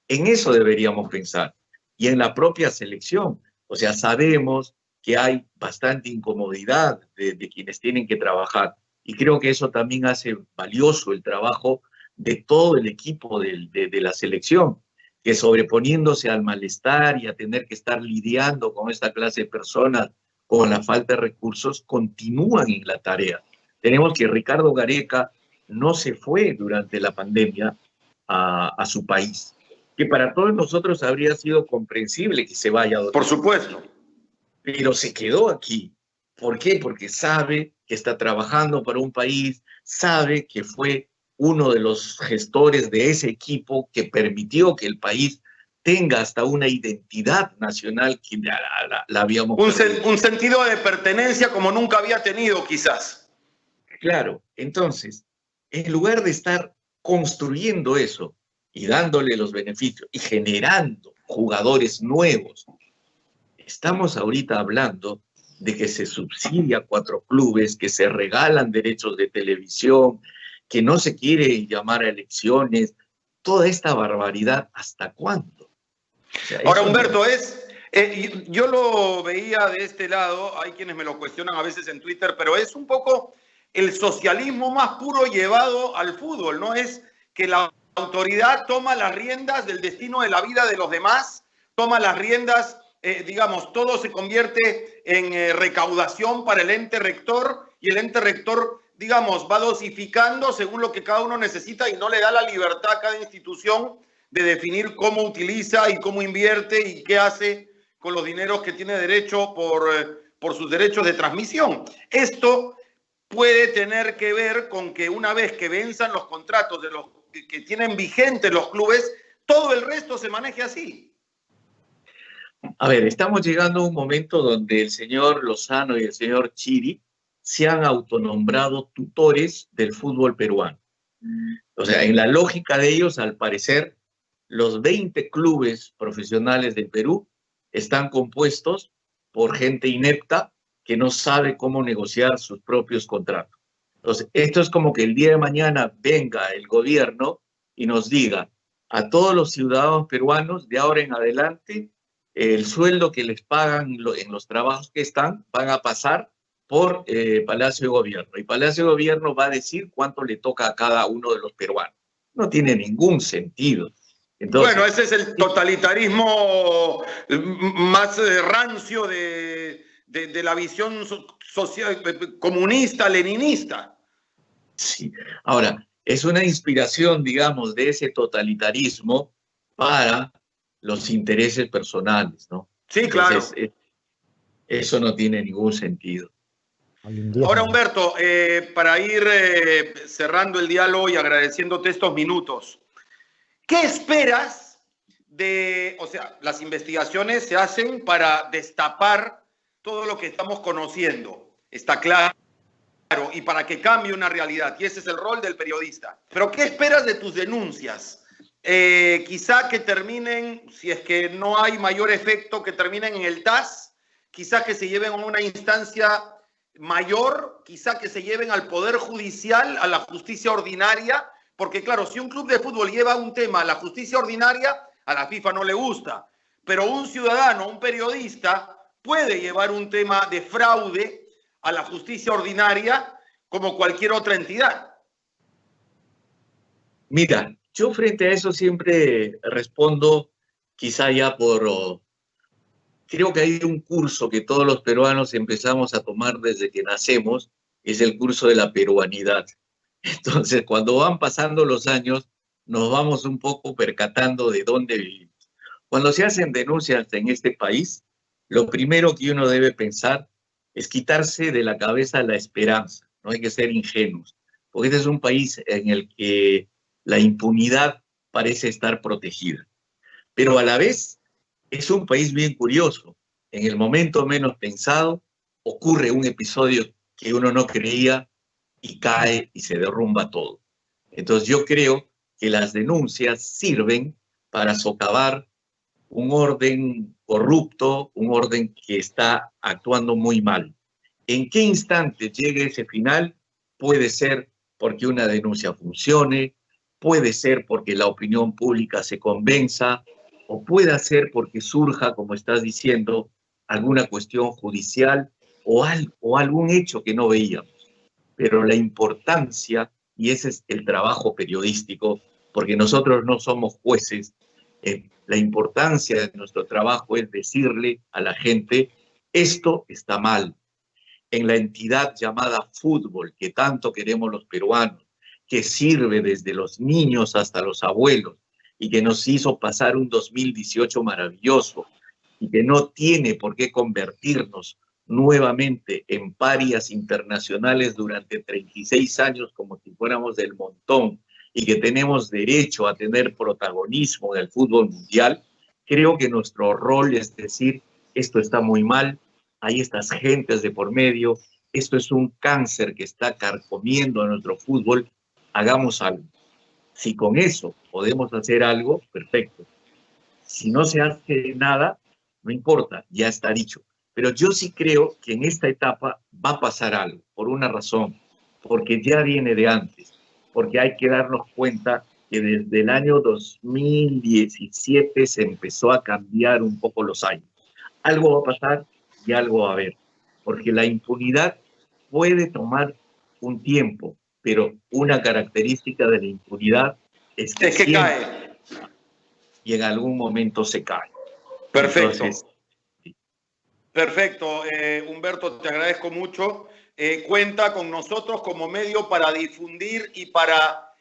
B: En eso deberíamos pensar. Y en la propia selección. O sea, sabemos que hay bastante incomodidad de quienes tienen que trabajar. Y creo que eso también hace valioso el trabajo de todo el equipo de la selección, que sobreponiéndose al malestar y a tener que estar lidiando con esta clase de personas con la falta de recursos, continúan en la tarea. Tenemos que Ricardo Gareca no se fue durante la pandemia a su país, que para todos nosotros habría sido comprensible que se vaya.
A: Por supuesto.
B: Pero se quedó aquí. ¿Por qué? Porque sabe que está trabajando para un país, sabe que fue uno de los gestores de ese equipo que permitió que el país tenga hasta una identidad nacional que la habíamos perdido.
A: Un sentido de pertenencia como nunca había tenido, quizás.
B: Claro, entonces, en lugar de estar construyendo eso y dándole los beneficios y generando jugadores nuevos, estamos ahorita hablando de que se subsidia 4 clubes, que se regalan derechos de televisión, que no se quiere llamar a elecciones, toda esta barbaridad, ¿hasta cuándo? O sea,
A: ahora, Humberto, yo lo veía de este lado, hay quienes me lo cuestionan a veces en Twitter, pero es un poco el socialismo más puro llevado al fútbol, ¿no? Es que la autoridad toma las riendas del destino de la vida de los demás, toma las riendas, digamos, todo se convierte en recaudación para el ente rector y el ente rector, digamos, va dosificando según lo que cada uno necesita y no le da la libertad a cada institución de definir cómo utiliza y cómo invierte y qué hace con los dineros que tiene derecho por sus derechos de transmisión. Esto puede tener que ver con que una vez que venzan los contratos de los que tienen vigentes los clubes, todo el resto se maneje así.
B: A ver, estamos llegando a un momento donde el señor Lozano y el señor Chiri se han autonombrado tutores del fútbol peruano. O sea, en la lógica de ellos, al parecer, los 20 clubes profesionales del Perú están compuestos por gente inepta que no sabe cómo negociar sus propios contratos. Entonces, esto es como que el día de mañana venga el gobierno y nos diga a todos los ciudadanos peruanos, de ahora en adelante, el sueldo que les pagan en los trabajos que están van a pasar por Palacio de Gobierno. Y Palacio de Gobierno va a decir cuánto le toca a cada uno de los peruanos. No tiene ningún sentido. Entonces,
A: bueno, ese es el totalitarismo más rancio de la visión social, comunista, leninista.
B: Sí. Ahora, es una inspiración, digamos, de ese totalitarismo para los intereses personales, ¿no?
A: Sí, claro.
B: Entonces, eso no tiene ningún sentido.
C: Hay un 10
A: Ahora,
C: nomás.
A: Humberto, para ir cerrando el diálogo y agradeciéndote estos minutos, ¿qué esperas de, o sea, las investigaciones se hacen para destapar todo lo que estamos conociendo, está claro, y para que cambie una realidad, y ese es el rol del periodista. Pero ¿qué esperas de tus denuncias? Quizá que terminen, si es que no hay mayor efecto, que terminen en el TAS, quizá que se lleven a una instancia mayor, quizá que se lleven al Poder Judicial, a la justicia ordinaria, porque claro, si un club de fútbol lleva un tema a la justicia ordinaria, a la FIFA no le gusta, pero un ciudadano, un periodista, puede llevar un tema de fraude a la justicia ordinaria como cualquier otra entidad.
B: Mira, yo frente a eso siempre respondo, quizá ya creo que hay un curso que todos los peruanos empezamos a tomar desde que nacemos, es el curso de la peruanidad. Entonces, cuando van pasando los años, nos vamos un poco percatando de dónde vivimos. Cuando se hacen denuncias en este país, lo primero que uno debe pensar es quitarse de la cabeza la esperanza. No hay que ser ingenuos, porque este es un país en el que la impunidad parece estar protegida. Pero a la vez es un país bien curioso. En el momento menos pensado ocurre un episodio que uno no creía y cae y se derrumba todo. Entonces yo creo que las denuncias sirven para socavar un orden corrupto, un orden que está actuando muy mal. ¿En qué instante llegue ese final? Puede ser porque una denuncia funcione, puede ser porque la opinión pública se convenza, o puede ser porque surja, como estás diciendo, alguna cuestión judicial o algún hecho que no veíamos. Pero la importancia, y ese es el trabajo periodístico, porque nosotros no somos jueces, la importancia de nuestro trabajo es decirle a la gente, esto está mal. En la entidad llamada fútbol, que tanto queremos los peruanos, que sirve desde los niños hasta los abuelos, y que nos hizo pasar un 2018 maravilloso, y que no tiene por qué convertirnos nuevamente en parias internacionales durante 36 años como si fuéramos del montón, y que tenemos derecho a tener protagonismo en el fútbol mundial, creo que nuestro rol es decir, esto está muy mal, hay estas gentes de por medio, esto es un cáncer que está carcomiendo a nuestro fútbol, hagamos algo. Si con eso podemos hacer algo, perfecto. Si no se hace nada, no importa, ya está dicho. Pero yo sí creo que en esta etapa va a pasar algo, por una razón, porque ya viene de antes, porque hay que darnos cuenta que desde el año 2017 se empezó a cambiar un poco los años. Algo va a pasar y algo va a haber, porque la impunidad puede tomar un tiempo, pero una característica de la impunidad es que
A: cae.
B: Y en algún momento se cae.
A: Perfecto.
B: Entonces,
A: Perfecto, Humberto, te agradezco mucho. Cuenta con nosotros como medio para difundir y para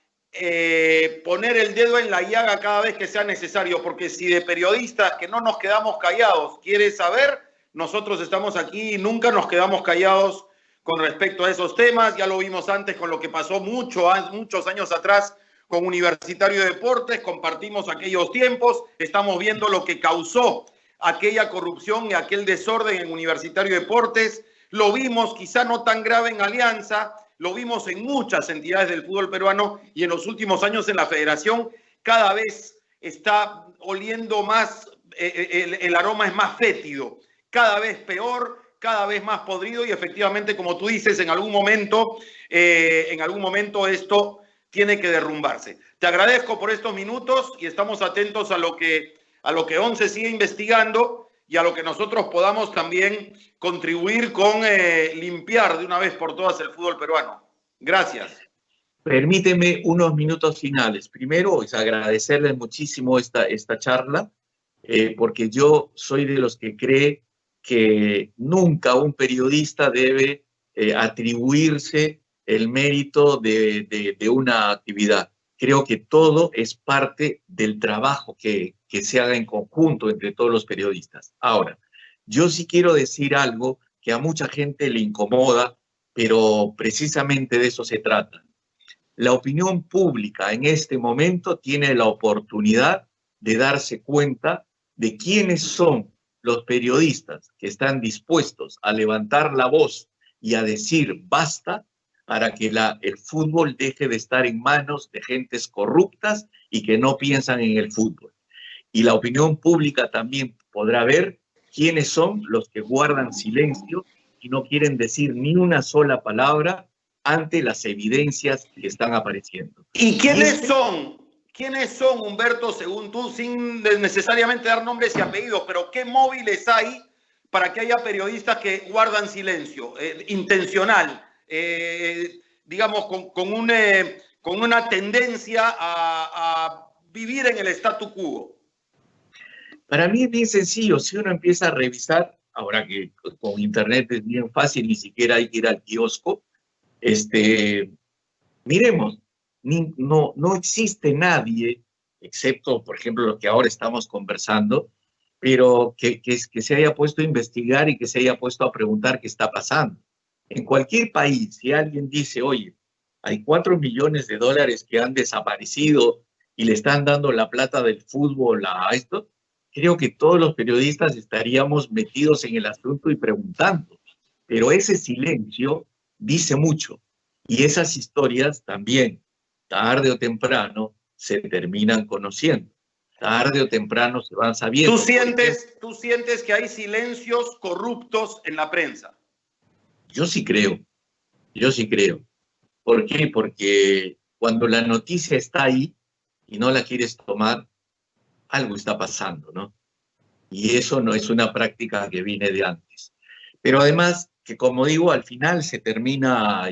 A: poner el dedo en la llaga cada vez que sea necesario, porque si de periodistas que no nos quedamos callados quieres saber, nosotros estamos aquí y nunca nos quedamos callados con respecto a esos temas. Ya lo vimos antes con lo que pasó muchos años atrás con Universitario de Deportes, compartimos aquellos tiempos, estamos viendo lo que causó aquella corrupción y aquel desorden en Universitario de Deportes, lo vimos quizá no tan grave en Alianza, lo vimos en muchas entidades del fútbol peruano y en los últimos años en la federación cada vez está oliendo más, el aroma es más fétido, cada vez peor, cada vez más podrido y efectivamente, como tú dices, en algún momento esto tiene que derrumbarse. Te agradezco por estos minutos y estamos atentos a lo que ONCE sigue investigando y a lo que nosotros podamos también contribuir con limpiar de una vez por todas el fútbol peruano. Gracias.
B: Permíteme unos minutos finales. Primero, es agradecerles muchísimo esta charla, porque yo soy de los que cree que nunca un periodista debe atribuirse el mérito de una actividad. Creo que todo es parte del trabajo que se haga en conjunto entre todos los periodistas. Ahora, yo sí quiero decir algo que a mucha gente le incomoda pero precisamente de eso se trata. La opinión pública en este momento tiene la oportunidad de darse cuenta de quiénes son los periodistas que están dispuestos a levantar la voz y a decir basta para que el fútbol deje de estar en manos de gentes corruptas y que no piensan en el fútbol. Y la opinión pública también podrá ver quiénes son los que guardan silencio y no quieren decir ni una sola palabra ante las evidencias que están apareciendo.
A: ¿Y quiénes son? ¿Quiénes son, Humberto, según tú, sin necesariamente dar nombres y apellidos, pero qué móviles hay para que haya periodistas que guardan silencio, intencional, digamos, con una tendencia a vivir en el statu quo?
B: Para mí es bien sencillo. Si uno empieza a revisar, ahora que con internet es bien fácil, ni siquiera hay que ir al kiosco, miremos, no existe nadie, excepto, por ejemplo, lo que ahora estamos conversando, pero que se haya puesto a investigar y que se haya puesto a preguntar qué está pasando. En cualquier país, si alguien dice, oye, hay 4 millones de dólares que han desaparecido y le están dando la plata del fútbol a esto, creo que todos los periodistas estaríamos metidos en el asunto y preguntando. Pero ese silencio dice mucho. Y esas historias también, tarde o temprano, se terminan conociendo. Tarde o temprano se van sabiendo.
A: ¿Tú sientes que hay silencios corruptos en la prensa?
B: Yo sí creo. ¿Por qué? Porque cuando la noticia está ahí y no la quieres tomar, algo está pasando, ¿no? Y eso no es una práctica que viene de antes. Pero además, que como digo, al final se termina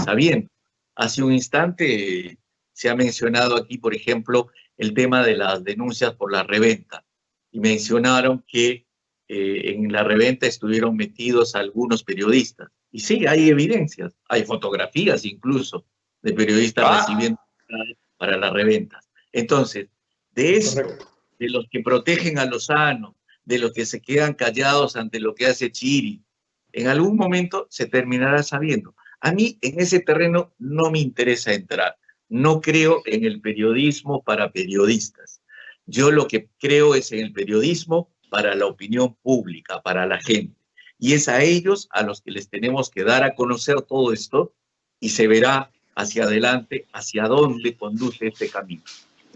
B: sabiendo. Hace un instante se ha mencionado aquí, por ejemplo, el tema de las denuncias por la reventa. Y mencionaron que en la reventa estuvieron metidos algunos periodistas. Y sí, hay evidencias, hay fotografías incluso de periodistas recibiendo para las reventas. Entonces, de esto, de los que protegen a Lozano, de los que se quedan callados ante lo que hace Chiri, en algún momento se terminará sabiendo. A mí en ese terreno no me interesa entrar. No creo en el periodismo para periodistas. Yo lo que creo es en el periodismo para la opinión pública, para la gente. Y es a ellos a los que les tenemos que dar a conocer todo esto y se verá hacia adelante, hacia dónde conduce este camino.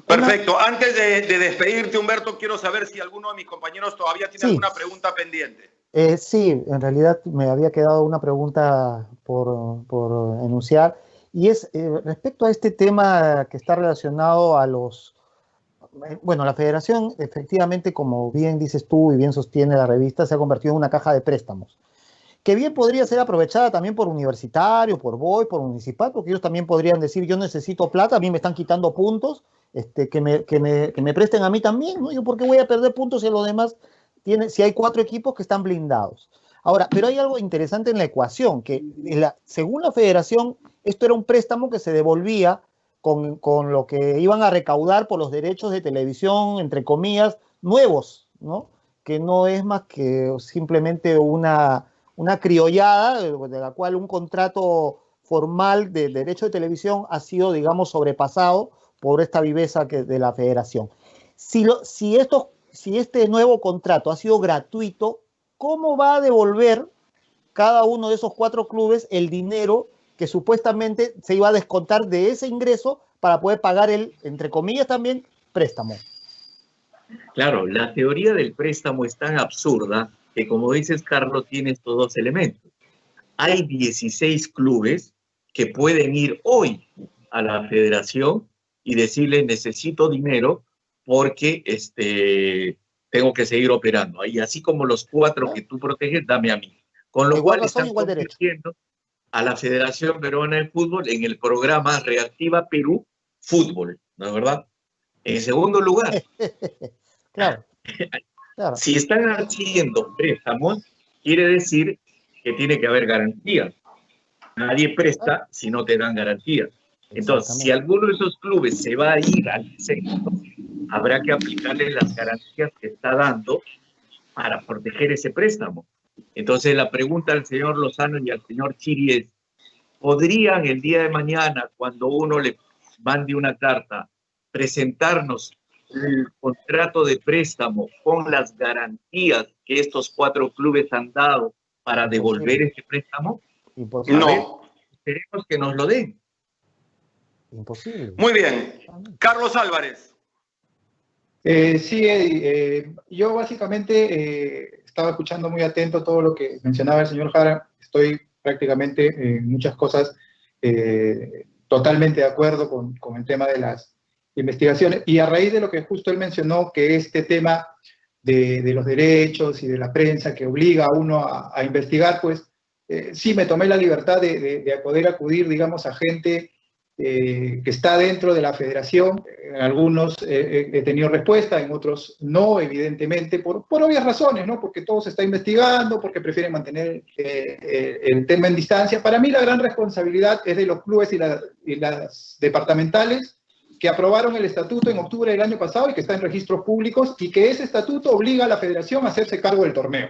A: Perfecto. Antes de despedirte, Humberto, quiero saber si alguno de mis compañeros todavía tiene alguna pregunta pendiente.
C: Sí, en realidad me había quedado una pregunta por enunciar, y es respecto a este tema que está relacionado a los... Bueno, la federación, efectivamente, como bien dices tú y bien sostiene la revista, se ha convertido en una caja de préstamos, que bien podría ser aprovechada también por universitario, por BOY, por municipal, porque ellos también podrían decir, yo necesito plata, a mí me están quitando puntos, que me presten a mí también, ¿no? Yo, ¿por qué voy a perder puntos si los demás tienen, si hay 4 equipos que están blindados? Ahora, pero hay algo interesante en la ecuación, que según la federación, esto era un préstamo que se devolvía con lo que iban a recaudar por los derechos de televisión, entre comillas, nuevos, ¿no? Que no es más que simplemente una criollada de la cual un contrato formal de derecho de televisión ha sido, digamos, sobrepasado por esta viveza de la federación. Si este nuevo contrato ha sido gratuito, ¿cómo va a devolver cada uno de esos 4 clubes el dinero que supuestamente se iba a descontar de ese ingreso para poder pagar el, entre comillas también, préstamo?
B: Claro, la teoría del préstamo es tan absurda que, como dices, Carlos, tiene estos 2 elementos. Hay 16 clubes que pueden ir hoy a la federación y decirle, necesito dinero porque tengo que seguir operando. Y así como los 4 que tú proteges, dame a mí. Con lo cual están convirtiendo a la Federación Peruana de Fútbol en el programa Reactiva Perú Fútbol, ¿no es verdad? En segundo lugar,
C: claro.
B: Si están haciendo préstamos, quiere decir que tiene que haber garantías. Nadie presta si no te dan garantías. Entonces, si alguno de esos clubes se va a ir al descenso, habrá que aplicarle las garantías que está dando para proteger ese préstamo. Entonces, la pregunta al señor Lozano y al señor Chiri es, podrían el día de mañana, cuando uno le mande una carta, presentarnos el contrato de préstamo con las garantías que estos 4 clubes han dado para devolver ese préstamo?
C: Imposible.
A: No.
B: Queremos que nos lo den.
C: Imposible.
A: Muy bien. Carlos Álvarez.
D: Sí, Eddie, yo básicamente estaba escuchando muy atento todo lo que mencionaba el señor Jara. Estoy prácticamente en muchas cosas totalmente de acuerdo con el tema de las investigaciones. Y a raíz de lo que justo él mencionó, que este tema de los derechos y de la prensa que obliga a uno a investigar, pues sí me tomé la libertad de poder acudir, digamos, a gente que está dentro de la federación. En algunos he tenido respuesta, en otros no, evidentemente, por obvias razones, ¿no? Porque todo se está investigando, porque prefieren mantener el tema en distancia. Para mí la gran responsabilidad es de los clubes y las departamentales que aprobaron el estatuto en octubre del año pasado y que está en registros públicos, y que ese estatuto obliga a la federación a hacerse cargo del torneo.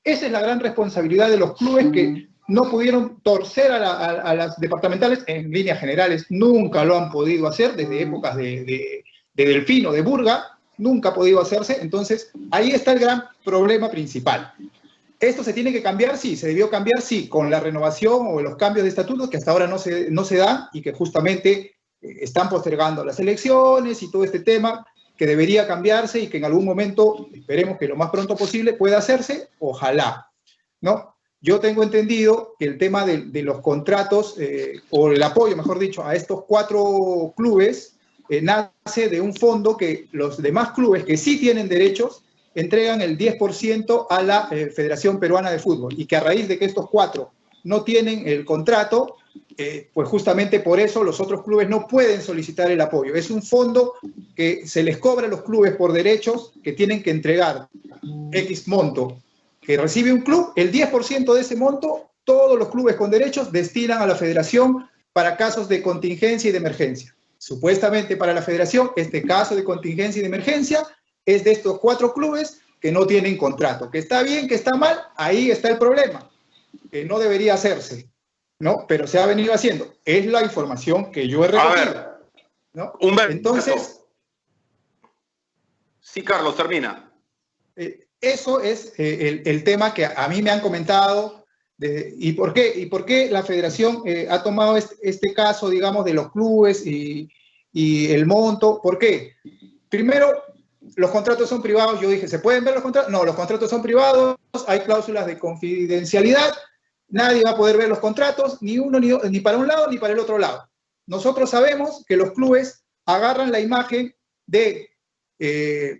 D: Esa es la gran responsabilidad de los clubes que no pudieron torcer a las departamentales en líneas generales. Nunca lo han podido hacer desde épocas de Delfino, de Burga, nunca ha podido hacerse. Entonces, ahí está el gran problema principal. ¿Esto se tiene que cambiar? Sí. ¿Se debió cambiar? Sí, con la renovación o los cambios de estatutos que hasta ahora no se dan y que justamente están postergando las elecciones y todo este tema que debería cambiarse y que en algún momento, esperemos que lo más pronto posible, pueda hacerse, ojalá, ¿no? Yo tengo entendido que el tema de los contratos, o el apoyo, mejor dicho, a estos 4 clubes, nace de un fondo que los demás clubes que sí tienen derechos entregan el 10% a la Federación Peruana de Fútbol, y que a raíz de que estos 4 no tienen el contrato, pues justamente por eso los otros clubes no pueden solicitar el apoyo. Es un fondo que se les cobra a los clubes por derechos que tienen que entregar X monto que recibe un club. El 10% de ese monto, todos los clubes con derechos destinan a la federación para casos de contingencia y de emergencia. Supuestamente para la federación, este caso de contingencia y de emergencia es de estos 4 clubes que no tienen contrato. Que está bien, que está mal, ahí está el problema. Que no debería hacerse, ¿no? Pero se ha venido haciendo. Es la información que yo he recogido, ¿no?
A: Humberto.
D: Entonces...
A: Sí, Carlos, termina.
D: Eso es el tema que a mí me han comentado. ¿Y por qué la federación ha tomado este caso, digamos, de los clubes y el monto? ¿Por qué? Primero, los contratos son privados. Yo dije, ¿se pueden ver los contratos? No, los contratos son privados, hay cláusulas de confidencialidad, nadie va a poder ver los contratos, ni uno, ni para un lado, ni para el otro lado. Nosotros sabemos que los clubes agarran la imagen de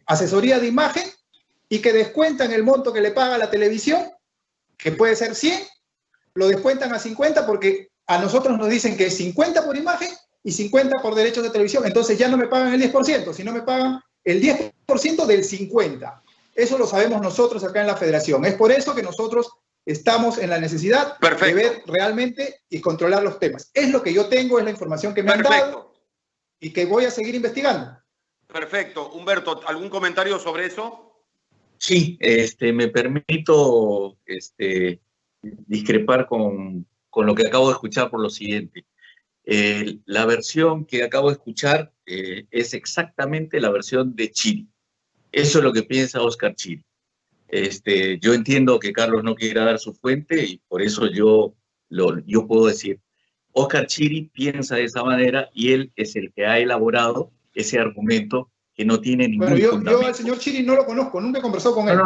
D: asesoría de imagen y que descuentan el monto que le paga la televisión, que puede ser 100, lo descuentan a 50 porque a nosotros nos dicen que es 50 por imagen y 50 por derechos de televisión. Entonces ya no me pagan el 10%, sino me pagan el 10% del 50%. Eso lo sabemos nosotros acá en la federación. Es por eso que nosotros estamos en la necesidad de ver realmente y controlar los temas. Es lo que yo tengo, es la información que me han dado y que voy a seguir investigando.
A: Perfecto. Humberto, ¿algún comentario sobre eso?
B: Sí, me permito discrepar con lo que acabo de escuchar por lo siguiente. La versión que acabo de escuchar es exactamente la versión de Chiri. Eso es lo que piensa Oscar Chiri. Yo entiendo que Carlos no quiera dar su fuente y por eso yo puedo decir, Oscar Chiri piensa de esa manera y él es el que ha elaborado ese argumento que no tiene ningún fundamento.
D: Yo al señor Chiri no lo conozco, nunca he conversado con él.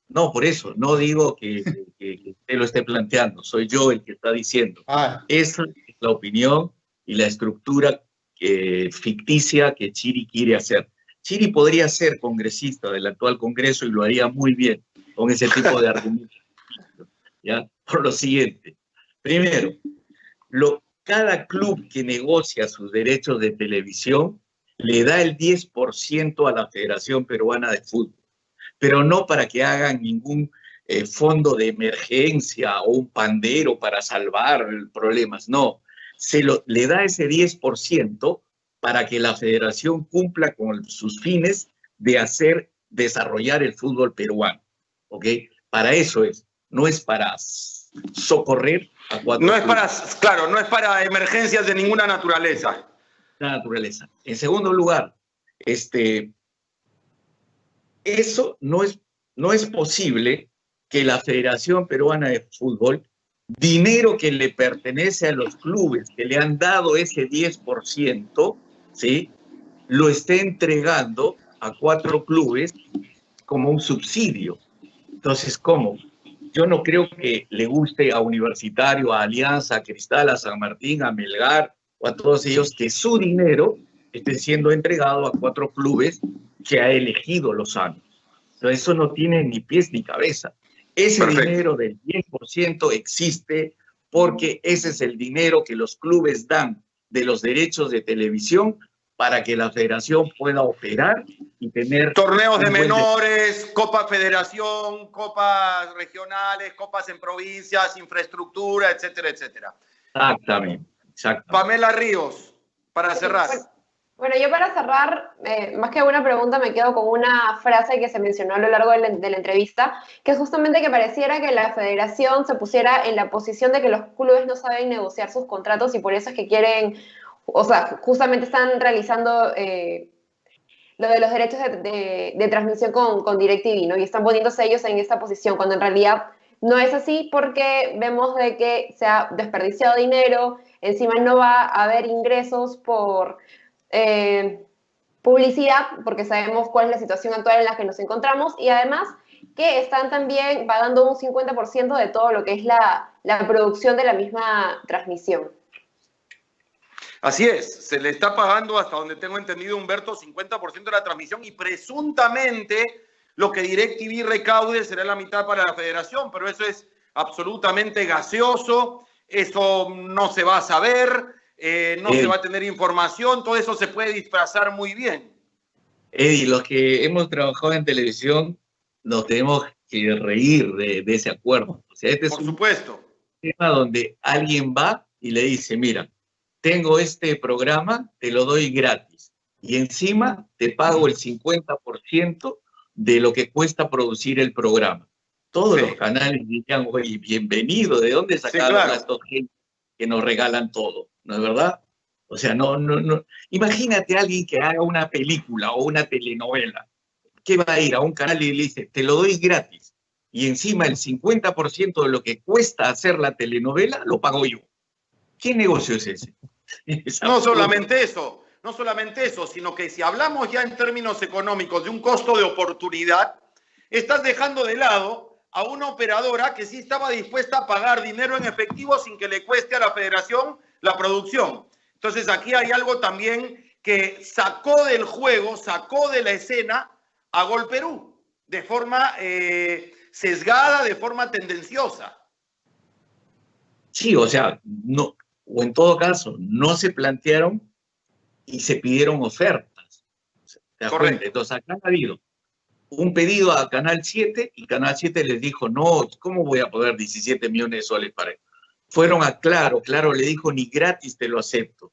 B: No, por eso, no digo que usted lo esté planteando, soy yo el que está diciendo. Esa es la opinión y la estructura ficticia que Chiri quiere hacer. Chiri podría ser congresista del actual Congreso y lo haría muy bien con ese tipo de argumentos. ¿Ya? Por lo siguiente, primero, cada club que negocia sus derechos de televisión le da el 10% a la Federación Peruana de Fútbol, pero no para que hagan ningún fondo de emergencia o un pandero para salvar problemas, no. Le da ese 10% para que la federación cumpla con sus fines de desarrollar el fútbol peruano, ¿ok? Para eso es, no es para socorrer a 4
A: No es para,
B: clubes.
A: claro, no es para emergencias de ninguna naturaleza.
B: La naturaleza. En segundo lugar, eso no es posible que la Federación Peruana de Fútbol, dinero que le pertenece a los clubes, que le han dado ese 10%, ¿sí?, lo esté entregando a 4 clubes como un subsidio. Entonces, ¿cómo? Yo no creo que le guste a Universitario, a Alianza, a Cristal, a San Martín, a Melgar o a todos ellos que su dinero esté siendo entregado a 4 clubes que ha elegido Lozano. Entonces, eso no tiene ni pies ni cabeza. Ese
A: Perfecto.
B: dinero del 10% existe porque ese es el dinero que los clubes dan de los derechos de televisión para que la federación pueda operar y tener
A: Torneos de
B: un buen
A: menores, Copa Federación, copas regionales, copas en provincias, infraestructura, etcétera, etcétera.
B: Exactamente.
A: Pamela Ríos, para cerrar.
E: Bueno, yo para cerrar, más que una pregunta, me quedo con una frase que se mencionó a lo largo de la entrevista, que es justamente que pareciera que la federación se pusiera en la posición de que los clubes no saben negociar sus contratos y por eso es que quieren, o sea, justamente están realizando lo de los derechos de transmisión con DirecTV, ¿no? Y están poniéndose ellos en esta posición, cuando en realidad no es así porque vemos de que se ha desperdiciado dinero, encima no va a haber ingresos por publicidad, porque sabemos cuál es la situación actual en la que nos encontramos, y además que están también pagando un 50% de todo lo que es la producción de la misma transmisión.
A: Así es, se le está pagando, hasta donde tengo entendido, Humberto, 50% de la transmisión y presuntamente lo que DirecTV recaude será la mitad para la federación, pero eso es absolutamente gaseoso, eso no se va a saber, no se va a tener información, todo eso se puede disfrazar muy bien.
B: Eddie, los que hemos trabajado en televisión nos tenemos que reír de ese acuerdo. O sea, este es
A: Por supuesto.
B: Un tema donde alguien va y le dice, mira, tengo este programa, te lo doy gratis y encima te pago el 50% de lo que cuesta producir el programa. Todos los canales dirían, oye, bienvenido, ¿de dónde sacaron a estos gente que nos regalan todo? ¿No es verdad? O sea, no. Imagínate a alguien que haga una película o una telenovela, que va a ir a un canal y le dice, te lo doy gratis y encima el 50% de lo que cuesta hacer la telenovela lo pago yo. ¿Qué negocio es ese?
A: No solamente eso, sino que si hablamos ya en términos económicos de un costo de oportunidad, estás dejando de lado a una operadora que sí estaba dispuesta a pagar dinero en efectivo sin que le cueste a la federación la producción. Entonces aquí hay algo también que sacó del juego, sacó de la escena a Gol Perú, de forma sesgada, de forma tendenciosa.
B: Sí, o sea, no, o en todo caso, no se plantearon y se pidieron ofertas. ¿Te das cuenta? Entonces acá ha habido un pedido a Canal 7 y Canal 7 les dijo, no, ¿cómo voy a poner 17 millones de soles para eso? Fueron a Claro le dijo, ni gratis te lo acepto.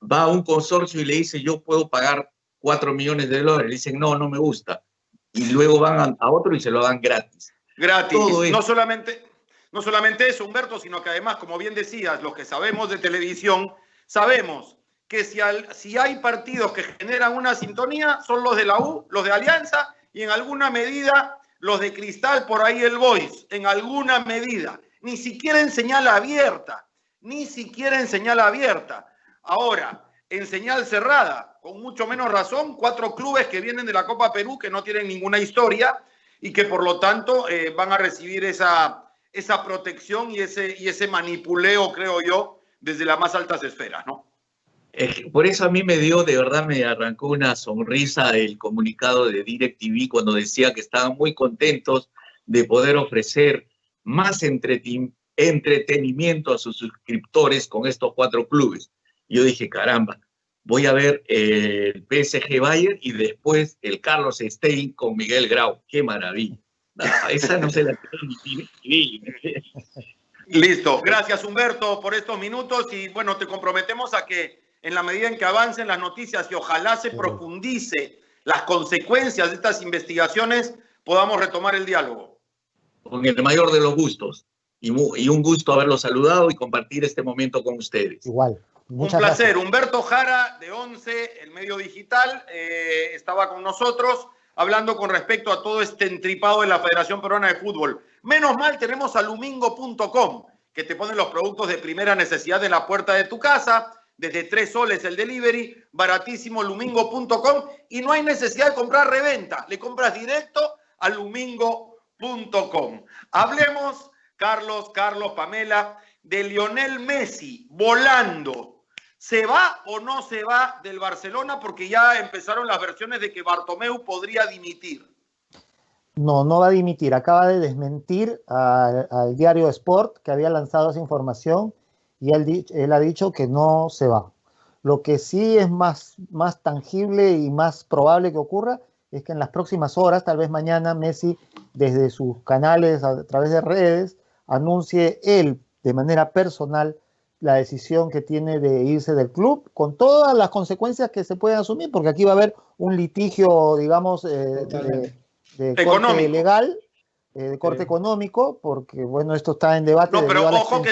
B: Va a un consorcio y le dice, yo puedo pagar 4 millones de dólares. Le dicen, no me gusta. Y luego van a otro y se lo dan gratis.
A: Gratis. No solamente eso, Humberto, sino que además, como bien decías, los que sabemos de televisión, sabemos que si hay partidos que generan una sintonía, son los de la U, los de Alianza y en alguna medida los de Cristal, por ahí el Boys, en alguna medida. Ni siquiera en señal abierta. Ahora, en señal cerrada, con mucho menos razón, 4 clubes que vienen de la Copa Perú que no tienen ninguna historia y que por lo tanto van a recibir esa protección y ese manipuleo, creo yo, desde las más altas esferas, ¿no?
B: Por eso a mí de verdad me arrancó una sonrisa el comunicado de DirecTV cuando decía que estaban muy contentos de poder ofrecer más entretenimiento a sus suscriptores con estos 4 clubes. Yo dije, caramba, voy a ver el PSG Bayern y después el Carlos Stein con Miguel Grau. ¡Qué maravilla! Esa no se la quiero ni.
A: Listo. Gracias, Humberto, por estos minutos y bueno, te comprometemos a que en la medida en que avancen las noticias y ojalá se profundice las consecuencias de estas investigaciones, podamos retomar el diálogo.
B: Con el mayor de los gustos. y un gusto haberlos saludado y compartir este momento con ustedes.
C: Igual.
A: Muchas un placer. Gracias. Humberto Jara, de 11, el medio digital, estaba con nosotros hablando con respecto a todo este entripado de la Federación Peruana de Fútbol. Menos mal tenemos a lumingo.com, que te ponen los productos de primera necesidad en la puerta de tu casa, desde 3 soles el delivery, baratísimo, lumingo.com, y no hay necesidad de comprar reventa, le compras directo a lumingo.com. Hablemos, Carlos, Pamela, de Lionel Messi volando. ¿Se va o no se va del Barcelona? Porque ya empezaron las versiones de que Bartomeu podría dimitir.
C: No, no va a dimitir. Acaba de desmentir al diario Sport, que había lanzado esa información, y él ha dicho que no se va. Lo que sí es más tangible y más probable que ocurra es que en las próximas horas, tal vez mañana, Messi, desde sus canales, a través de redes, anuncie él, de manera personal, la decisión que tiene de irse del club, con todas las consecuencias que se pueden asumir, porque aquí va a haber un litigio, digamos, de corte legal, de corte económico, porque, bueno, esto está en debate.
A: No, pero ojo que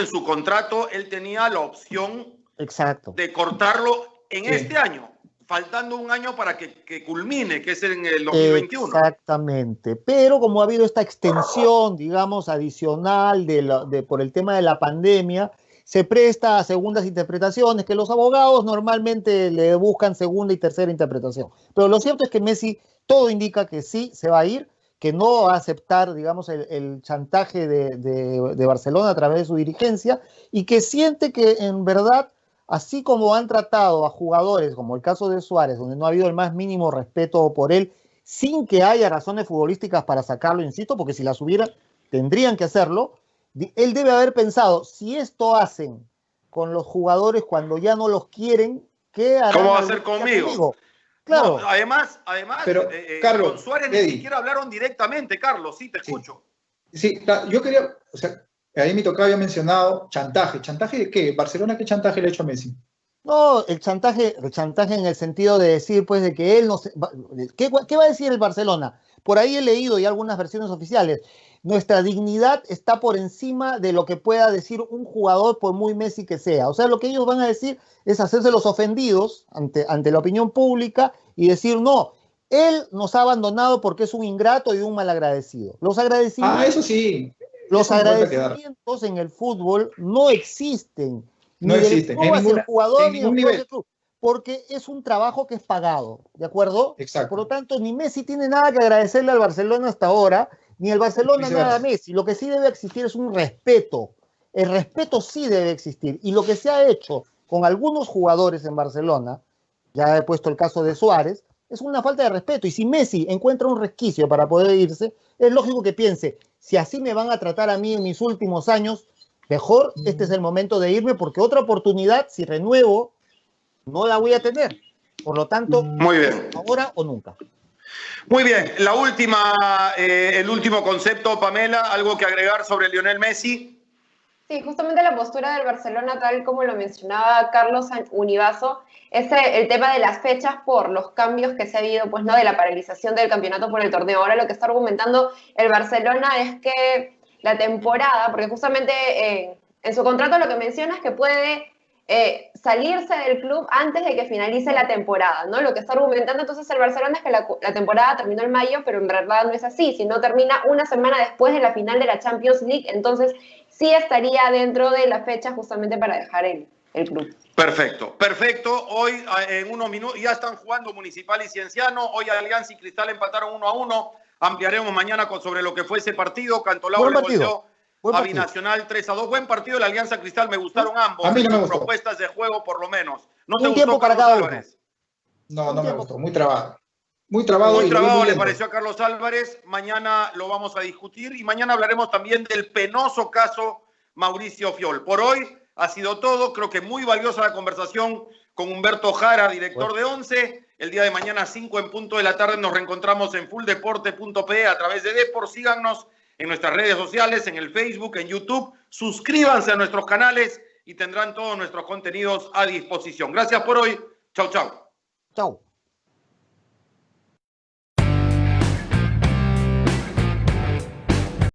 A: en su contrato él tenía la opción de cortarlo en este año, faltando un año para que culmine, que es en el 2021.
C: Exactamente, pero como ha habido esta extensión, digamos, adicional por el tema de la pandemia, se presta a segundas interpretaciones, que los abogados normalmente le buscan segunda y tercera interpretación. Pero lo cierto es que Messi, todo indica que sí se va a ir, que no va a aceptar, digamos, el chantaje de Barcelona a través de su dirigencia, y que siente que en verdad, así como han tratado a jugadores, como el caso de Suárez, donde no ha habido el más mínimo respeto por él, sin que haya razones futbolísticas para sacarlo, insisto, porque si las hubiera, tendrían que hacerlo, él debe haber pensado, si esto hacen con los jugadores cuando ya no los quieren, ¿qué harán?
A: ¿Cómo va a ser conmigo?
C: Claro.
A: No, además
D: pero, Carlos,
A: con Suárez ni siquiera hablaron directamente, Carlos, sí, te escucho.
D: Sí, yo quería, o sea, ahí mi tocado había mencionado chantaje. ¿Chantaje de qué? ¿Barcelona qué chantaje le ha hecho a Messi?
C: No, el chantaje en el sentido de decir, pues, de que él no se... ¿Qué va a decir el Barcelona? Por ahí he leído ya algunas versiones oficiales. Nuestra dignidad está por encima de lo que pueda decir un jugador, por muy Messi que sea. O sea, lo que ellos van a decir es hacerse los ofendidos ante la opinión pública y decir, no, él nos ha abandonado porque es un ingrato y un malagradecido. Los agradecimientos...
D: eso sí.
C: Los agradecimientos en el fútbol no existen.
D: No existen.
C: En ningún jugador ni en ningún club. Porque es un trabajo que es pagado, ¿de acuerdo?
D: Exacto.
C: Por lo tanto, ni Messi tiene nada que agradecerle al Barcelona hasta ahora, ni el Barcelona nada a Messi. Lo que sí debe existir es un respeto. El respeto sí debe existir. Y lo que se ha hecho con algunos jugadores en Barcelona, ya he puesto el caso de Suárez, es una falta de respeto. Y si Messi encuentra un resquicio para poder irse, es lógico que piense, si así me van a tratar a mí en mis últimos años, mejor este es el momento de irme, porque otra oportunidad, si renuevo, no la voy a tener. Por lo tanto,
A: muy bien,
C: ahora o nunca.
A: Muy bien, el último concepto, Pamela, algo que agregar sobre Lionel Messi.
E: Sí, justamente la postura del Barcelona, tal como lo mencionaba Carlos Univaso, es el tema de las fechas por los cambios que se ha habido, pues, ¿no?, de la paralización del campeonato por el torneo. Ahora lo que está argumentando el Barcelona es que la temporada, porque justamente en su contrato lo que menciona es que puede salirse del club antes de que finalice la temporada, ¿no? Lo que está argumentando entonces el Barcelona es que la temporada terminó en mayo, pero en verdad no es así, sino termina una semana después de la final de la Champions League, entonces sí estaría dentro de la fecha justamente para dejar el club.
A: Perfecto. Hoy en unos minutos ya están jugando Municipal y Cienciano, hoy Alianza y Cristal empataron 1-1, ampliaremos mañana sobre lo que fue ese partido. Cantolao le golpeó a Binacional 3-2. Buen partido, la Alianza Cristal, me gustaron ambos.
D: A mí no me gustó.
A: Propuestas de juego, por lo menos. ¿No te
C: un
A: gustó,
C: tiempo para
A: Carlos
C: cada
A: Álvarez?
D: No me gustó. Muy trabado. Muy trabado
A: le pareció a Carlos Álvarez. Mañana lo vamos a discutir y mañana hablaremos también del penoso caso Mauricio Fiol. Por hoy ha sido todo. Creo que muy valiosa la conversación con Humberto Jara, director de 11. El día de mañana, 5 en punto de la tarde, nos reencontramos en fulldeporte.pe a través de Depor. Síganos en nuestras redes sociales, en el Facebook, en YouTube. Suscríbanse a nuestros canales y tendrán todos nuestros contenidos a disposición. Gracias por hoy. Chau.
C: Chau.